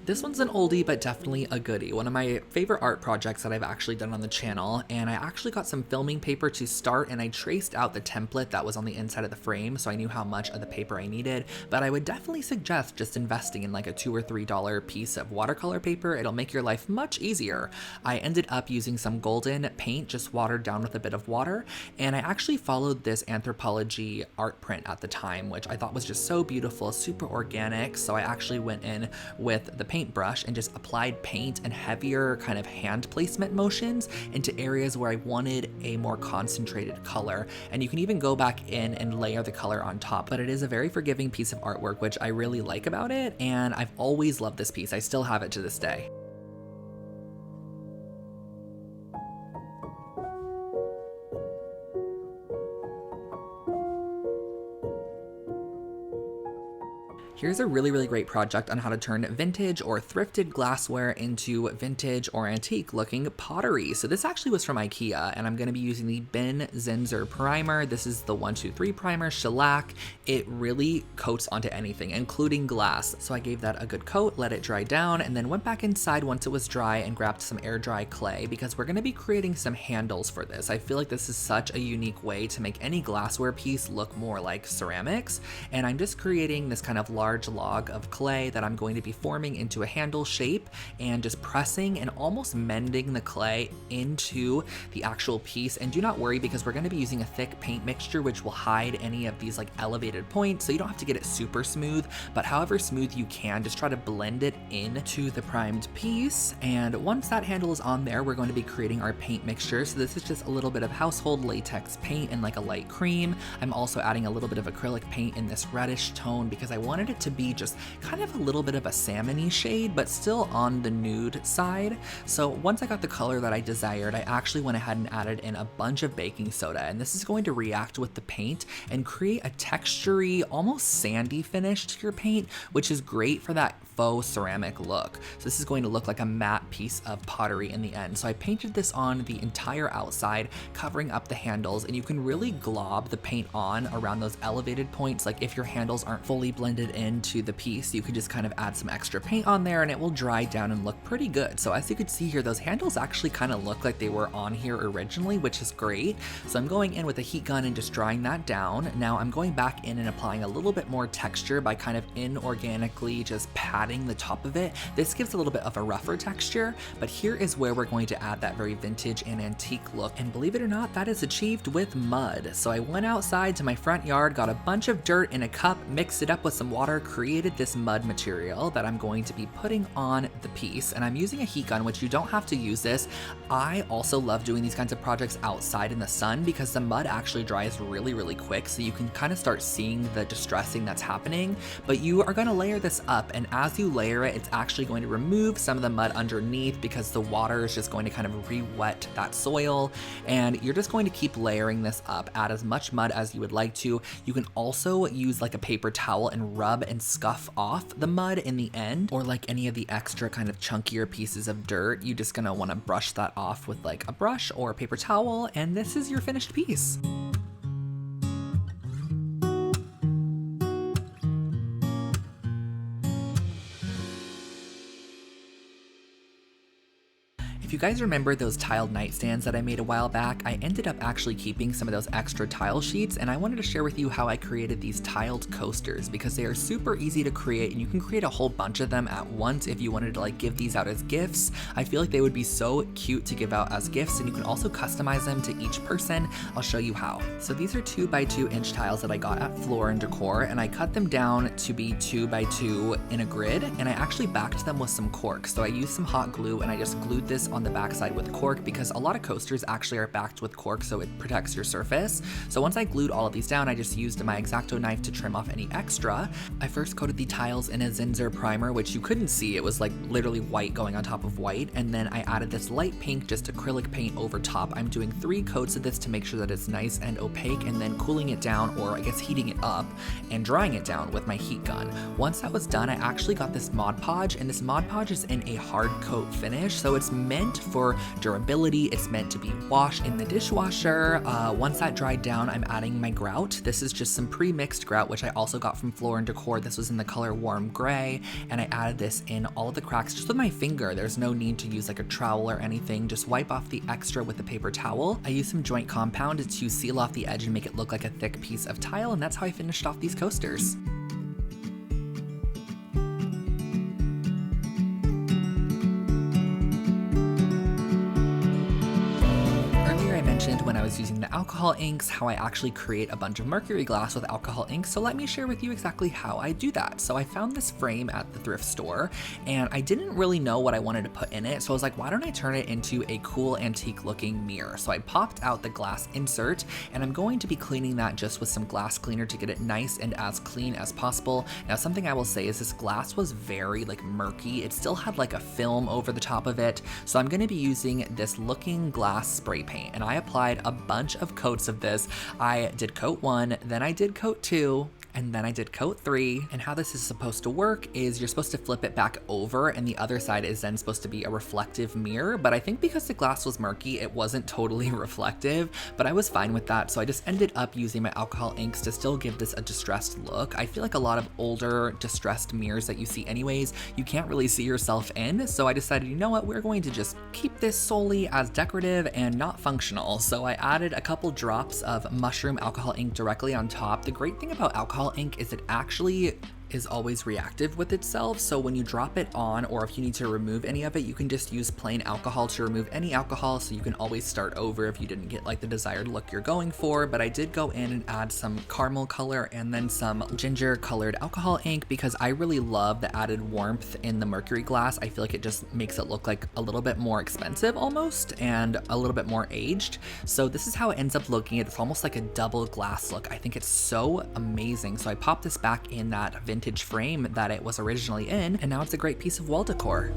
Speaker 1: This one's an oldie, but definitely a goodie. One of my favorite art projects that I've actually done on the channel, and I actually got some filming paper to start, and I traced out the template that was on the inside of the frame, so I knew how much of the paper I needed, but I would definitely suggest just investing in like a $2 or $3 piece of watercolor paper. It'll make your life much easier. I ended up using some golden paint, just watered down with a bit of water, and I actually followed this Anthropology art print at the time, which I thought was just so beautiful, super organic, so I actually went in with the paintbrush and just applied paint and heavier kind of hand placement motions into areas where I wanted a more concentrated color. And you can even go back in and layer the color on top, but it is a very forgiving piece of artwork, which I really like about it. And I've always loved this piece. I still have it to this day. Here's a really great project on how to turn vintage or thrifted glassware into vintage or antique looking pottery. So this actually was from IKEA, and I'm going to be using the Ben Zinzer primer. This is the 123 primer, shellac. It really coats onto anything, including glass. So I gave that a good coat, let it dry down, and then went back inside once it was dry and grabbed some air dry clay because we're going to be creating some handles for this. I feel like this is such a unique way to make any glassware piece look more like ceramics, and I'm just creating this kind of large large log of clay that I'm going to be forming into a handle shape and just pressing and almost mending the clay into the actual piece. And do not worry, because we're going to be using a thick paint mixture which will hide any of these like elevated points, so you don't have to get it super smooth, but however smooth you can, just try to blend it into the primed piece. And once that handle is on there, we're going to be creating our paint mixture. So this is just a little bit of household latex paint and like a light cream. I'm also adding a little bit of acrylic paint in this reddish tone because I wanted it to be just kind of a little bit of a salmony shade, but still on the nude side. So once I got the color that I desired, I actually went ahead and added in a bunch of baking soda, and this is going to react with the paint and create a textury, almost sandy finish to your paint, which is great for that faux ceramic look. So this is going to look like a matte piece of pottery in the end. So I painted this on the entire outside, covering up the handles, and you can really glob the paint on around those elevated points. Like if your handles aren't fully blended into the piece, you can just kind of add some extra paint on there and it will dry down and look pretty good. So as you can see here, those handles actually kind of look like they were on here originally, which is great. So I'm going in with a heat gun and just drying that down. Now I'm going back in and applying a little bit more texture by kind of inorganically just patting the top of it. This gives a little bit of a rougher texture, but here is where we're going to add that very vintage and antique look. And believe it or not, that is achieved with mud. So I went outside to my front yard, got a bunch of dirt in a cup, mixed it up with some water, created this mud material that I'm going to be putting on the piece. And I'm using a heat gun, which you don't have to use this. I also love doing these kinds of projects outside in the sun because the mud actually dries really, really quick. So you can kind of start seeing the distressing that's happening, but you are going to layer this up. And as you layer it, it's actually going to remove some of the mud underneath because the water is just going to kind of re-wet that soil. And you're just going to keep layering this up. Add as much mud as you would like to. You can also use like a paper towel and rub and scuff off the mud in the end, or like any of the extra kind of chunkier pieces of dirt. You're just gonna want to brush that off with like a brush or a paper towel, and this is your finished piece. If you guys remember those tiled nightstands that I made a while back, I ended up actually keeping some of those extra tile sheets, and I wanted to share with you how I created these tiled coasters because they are super easy to create and you can create a whole bunch of them at once if you wanted to like give these out as gifts. I feel like they would be so cute to give out as gifts, and you can also customize them to each person. I'll show you how. So these are 2 by 2 inch tiles that I got at Floor and Decor, and I cut them down to be 2 by 2 in a grid, and I actually backed them with some cork. So I used some hot glue and I just glued this on the backside with cork because a lot of coasters actually are backed with cork so it protects your surface. So once I glued all of these down, I just used my X-Acto knife to trim off any extra. I first coated the tiles in a Zinsser primer, which you couldn't see. It was like literally white going on top of white. And then I added this light pink, just acrylic paint over top. I'm doing 3 coats of this to make sure that it's nice and opaque, and then cooling it down, or I guess heating it up and drying it down with my heat gun. Once that was done, I actually got this Mod Podge, and this Mod Podge is in a hard coat finish. So it's meant for durability. It's meant to be washed in the dishwasher. Once that dried down, I'm adding my grout. This is just some pre-mixed grout, which I also got from Floor and Decor. This was in the color warm gray, and I added this in all of the cracks just with my finger. There's no need to use like a trowel or anything. Just wipe off the extra with a paper towel. I used some joint compound to seal off the edge and make it look like a thick piece of tile, and that's how I finished off these coasters. When I was using the alcohol inks, how I actually create a bunch of mercury glass with alcohol inks. So let me share with you exactly how I do that. So I found this frame at the thrift store and I didn't really know what I wanted to put in it. So I was like, why don't I turn it into a cool antique looking mirror? So I popped out the glass insert, and I'm going to be cleaning that just with some glass cleaner to get it nice and as clean as possible. Now, something I will say is this glass was very like murky. It still had like a film over the top of it. So I'm going to be using this Looking Glass spray paint, and I applied a bunch of coats of this. I did coat 1, then I did coat 2, and then I did coat 3. And how this is supposed to work is you're supposed to flip it back over, and the other side is then supposed to be a reflective mirror. But I think because the glass was murky, it wasn't totally reflective, but I was fine with that. So I just ended up using my alcohol inks to still give this a distressed look. I feel like a lot of older distressed mirrors that you see anyways, you can't really see yourself in. So I decided, you know what, we're going to just keep this solely as decorative and not functional. So I added a couple drops of mushroom alcohol ink directly on top. The great thing about alcohol ink is it actually is always reactive with itself, so when you drop it on, or if you need to remove any of it, you can just use plain alcohol to remove any alcohol, so you can always start over if you didn't get like the desired look you're going for. But I did go in and add some caramel color and then some ginger colored alcohol ink because I really love the added warmth in the mercury glass. I feel like it just makes it look like a little bit more expensive almost and a little bit more aged. So this is how it ends up looking. It's almost like a double glass look. I think it's so amazing. So I popped this back in that vintage frame that it was originally in, and now it's a great piece of wall decor.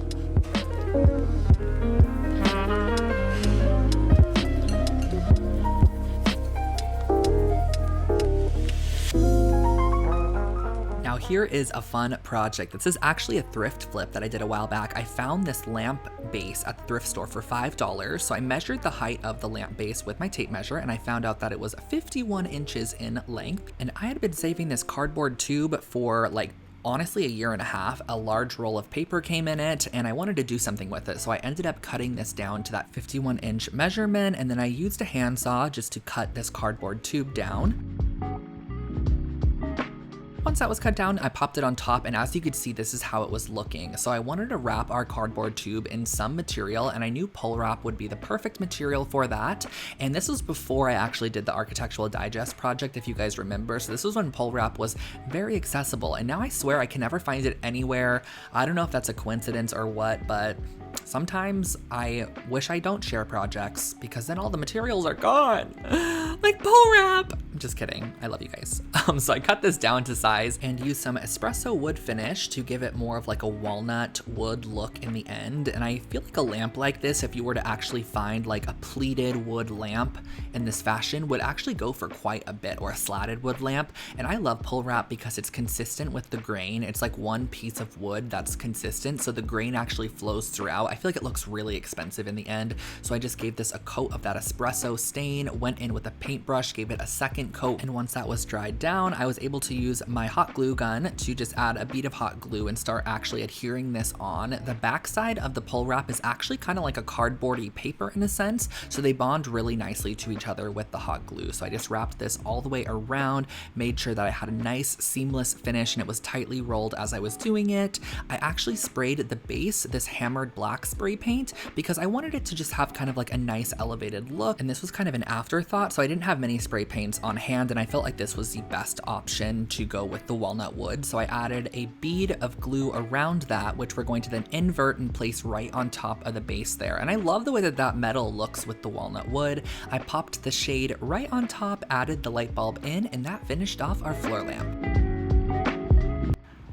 Speaker 1: Now here is a fun project. This is actually a thrift flip that I did a while back. I found this lamp base at the thrift store for $5. So I measured the height of the lamp base with my tape measure, and I found out that it was 51 inches in length. And I had been saving this cardboard tube for like honestly a year and a half. A large roll of paper came in it and I wanted to do something with it. So I ended up cutting this down to that 51 inch measurement, and then I used a handsaw just to cut this cardboard tube down. Once that was cut down, I popped it on top, and as you could see, this is how it was looking. So I wanted to wrap our cardboard tube in some material, and I knew pole wrap would be the perfect material for that. And this was before I actually did the Architectural Digest project, if you guys remember. So this was when pole wrap was very accessible, and now I swear I can never find it anywhere. I don't know if that's a coincidence or what, but sometimes I wish I don't share projects because then all the materials are gone. Like pole wrap. I'm just kidding. I love you guys. So I cut this down to size and used some espresso wood finish to give it more of like a walnut wood look in the end. And I feel like a lamp like this, if you were to actually find like a pleated wood lamp in this fashion, would actually go for quite a bit, or a slatted wood lamp. And I love pole wrap because it's consistent with the grain. It's like one piece of wood that's consistent, so the grain actually flows throughout. I feel like it looks really expensive in the end. So I just gave this a coat of that espresso stain, went in with a paintbrush, gave it a second coat, and once that was dried down, I was able to use my hot glue gun to just add a bead of hot glue and start actually adhering this on. The backside of the pole wrap is actually kind of like a cardboardy paper in a sense, so they bond really nicely to each other with the hot glue. So I just wrapped this all the way around, made sure that I had a nice seamless finish and it was tightly rolled as I was doing it. I actually sprayed the base this hammered black spray paint because I wanted it to just have kind of like a nice elevated look, and this was kind of an afterthought, so I didn't have many spray paints on hand, and I felt like this was the best option to go with the walnut wood. So I added a bead of glue around that, which we're going to then invert and place right on top of the base there. And I love the way that that metal looks with the walnut wood. I popped the shade right on top, added the light bulb in, and that finished off our floor lamp.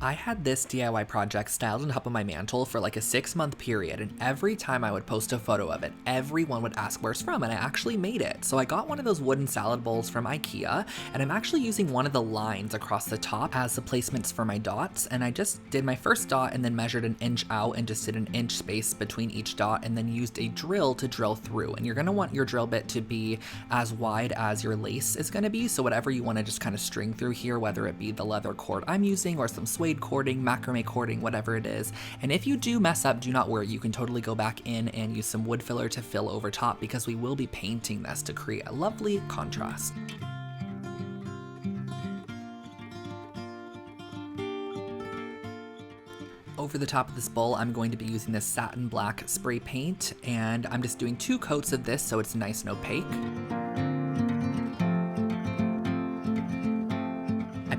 Speaker 1: I had this DIY project styled on top of my mantle for like a 6-month period, and every time I would post a photo of it, everyone would ask where it's from, and I actually made it. So I got one of those wooden salad bowls from IKEA, and I'm actually using one of the lines across the top as the placements for my dots, and I just did my first dot and then measured an inch out and just did an inch space between each dot, and then used a drill to drill through. And you're gonna want your drill bit to be as wide as your lace is gonna be, so whatever you wanna just kind of string through here, whether it be the leather cord I'm using or some suede cording, macrame cording, whatever it is. And if you do mess up, do not worry, you can totally go back in and use some wood filler to fill over top, because we will be painting this to create a lovely contrast. Over the top of this bowl, I'm going to be using this satin black spray paint, and I'm just doing 2 coats of this so it's nice and opaque.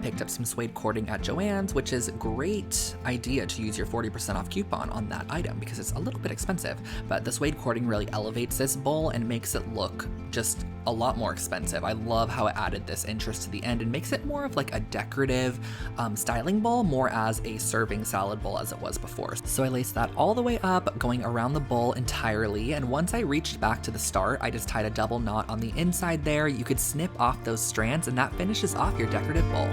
Speaker 1: Picked up some suede cording at Joann's, which is a great idea to use your 40% off coupon on that item because it's a little bit expensive, but the suede cording really elevates this bowl and makes it look just a lot more expensive. I love how it added this interest to the end and makes it more of like a decorative styling bowl, more as a serving salad bowl as it was before. So I laced that all the way up, going around the bowl entirely, and once I reached back to the start, I just tied a double knot on the inside there. You could snip off those strands and that finishes off your decorative bowl.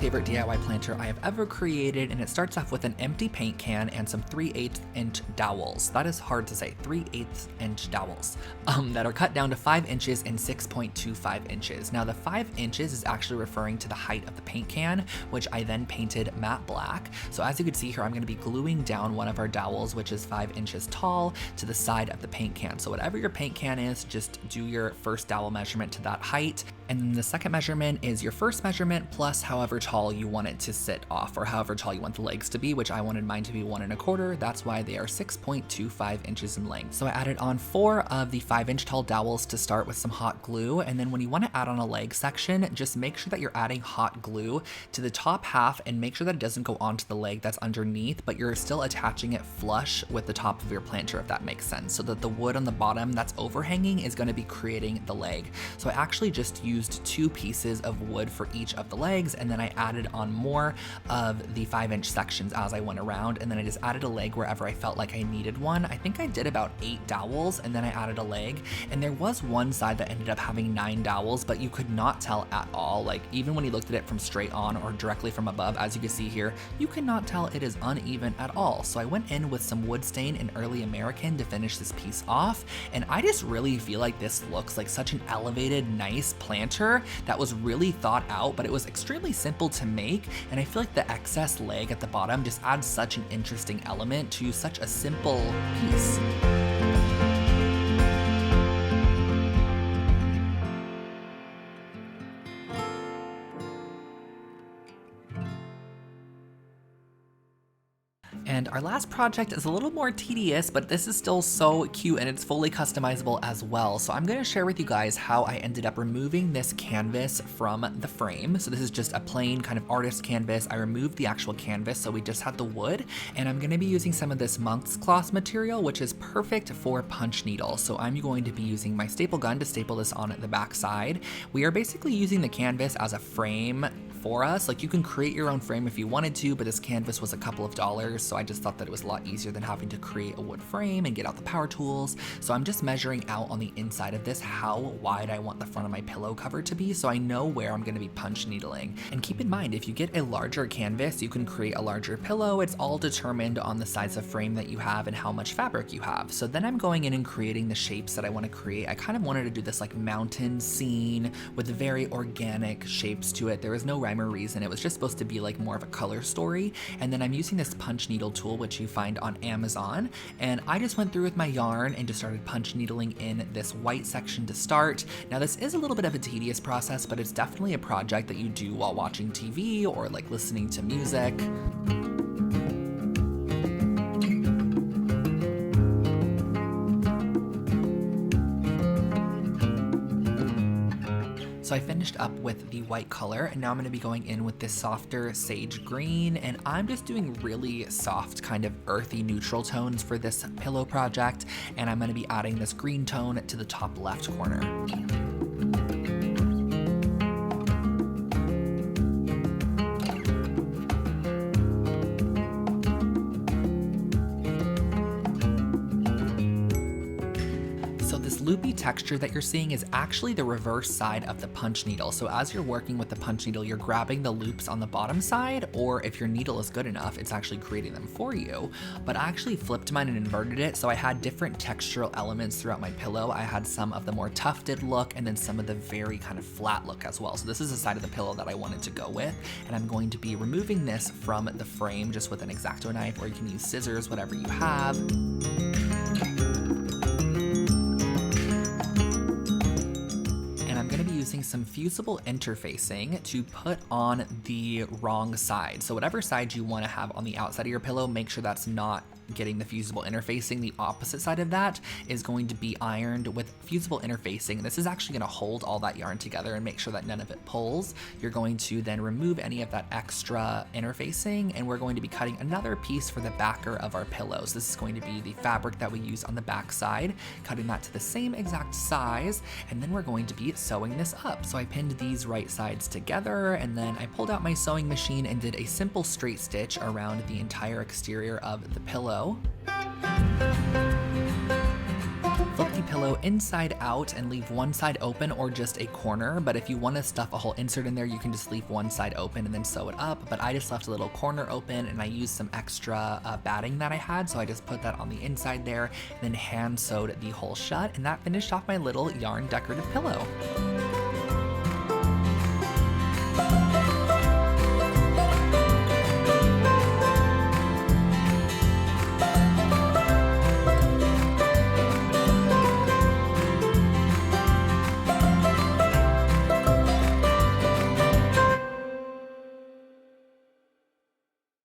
Speaker 2: favorite DIY planter I have ever created, and it starts off with an empty paint can and some 3/8 inch dowels. That is hard to say, 3/8 inch dowels that are cut down to 5 inches and 6.25 inches. Now the 5 inches is actually referring to the height of the paint can, which I then painted matte black. So as you can see here, I'm going to be gluing down one of our dowels, which is 5 inches tall, to the side of the paint can. So whatever your paint can is, just do your first dowel measurement to that height. And then the second measurement is your first measurement plus however tall you want it to sit off, or however tall you want the legs to be, which I wanted mine to be 1 1/4. That's why they are 6.25 inches in length. So I added on 4 of the 5-inch tall dowels to start with some hot glue. And then when you want to add on a leg section, just make sure that you're adding hot glue to the top half and make sure that it doesn't go onto the leg that's underneath, but you're still attaching it flush with the top of your planter, if that makes sense, so that the wood on the bottom that's overhanging is going to be creating the leg. So I actually just used 2 pieces of wood for each of the legs, and then I added on more of the 5-inch sections as I went around, and then I just added a leg wherever I felt like I needed one. I think I did about 8 dowels, and then I added a leg, and there was one side that ended up having 9 dowels, but you could not tell at all. Like, even when you looked at it from straight on or directly from above, as you can see here, you cannot tell it is uneven at all. So I went in with some wood stain in Early American to finish this piece off, and I just really feel like this looks like such an elevated, nice planter that was really thought out, but it was extremely simple to make, and I feel like the excess leg at the bottom just adds such an interesting element to such a simple piece. And our last project is a little more tedious, but this is still so cute and it's fully customizable as well. So I'm going to share with you guys how I ended up removing this canvas from the frame. So this is just a plain kind of artist canvas. I removed the actual canvas, so we just had the wood, and I'm going to be using some of this monk's cloth material, which is perfect for punch needles. So I'm going to be using my staple gun to staple this on the back side. We are basically using the canvas as a frame for us. Like, you can create your own frame if you wanted to, but this canvas was a couple of dollars, so I just thought that it was a lot easier than having to create a wood frame and get out the power tools. So I'm just measuring out on the inside of this how wide I want the front of my pillow cover to be, so I know where I'm going to be punch needling. And keep in mind, if you get a larger canvas, you can create a larger pillow. It's all determined on the size of frame that you have and how much fabric you have. So then I'm going in and creating the shapes that I want to create. I kind of wanted to do this like mountain scene with very organic shapes to it. There was no rhyme or reason. It was just supposed to be like more of a color story. And then I'm using this punch needle tool, which you find on Amazon. And I just went through with my yarn and just started punch needling in this white section to start. Now this is a little bit of a tedious process, but it's definitely a project that you do while watching TV or like listening to music. So I finished up with the white color, and now I'm going to be going in with this softer sage green, and I'm just doing really soft kind of earthy neutral tones for this pillow project, and I'm going to be adding this green tone to the top left corner. Loopy texture that you're seeing is actually the reverse side of the punch needle. So as you're working with the punch needle, you're grabbing the loops on the bottom side, or if your needle is good enough, it's actually creating them for you. But I actually flipped mine and inverted it, so I had different textural elements throughout my pillow. I had some of the more tufted look and then some of the very kind of flat look as well. So this is the side of the pillow that I wanted to go with, and I'm going to be removing this from the frame just with an X-Acto knife, or you can use scissors, whatever you have. Using some fusible interfacing to put on the wrong side. So whatever side you want to have on the outside of your pillow, make sure that's not getting the fusible interfacing. The opposite side of that is going to be ironed with fusible interfacing. This is actually going to hold all that yarn together and make sure that none of it pulls. You're going to then remove any of that extra interfacing, and we're going to be cutting another piece for the backer of our pillows. This is going to be the fabric that we use on the back side, cutting that to the same exact size, and then we're going to be sewing this up. So I pinned these right sides together, and then I pulled out my sewing machine and did a simple straight stitch around the entire exterior of the pillow. Flip the pillow inside out and leave one side open or just a corner, but if you want to stuff a whole insert in there, you can just leave one side open and then sew it up, but I just left a little corner open and I used some extra batting that I had, so I just put that on the inside there and then hand sewed the hole shut, and that finished off my little yarn decorative pillow.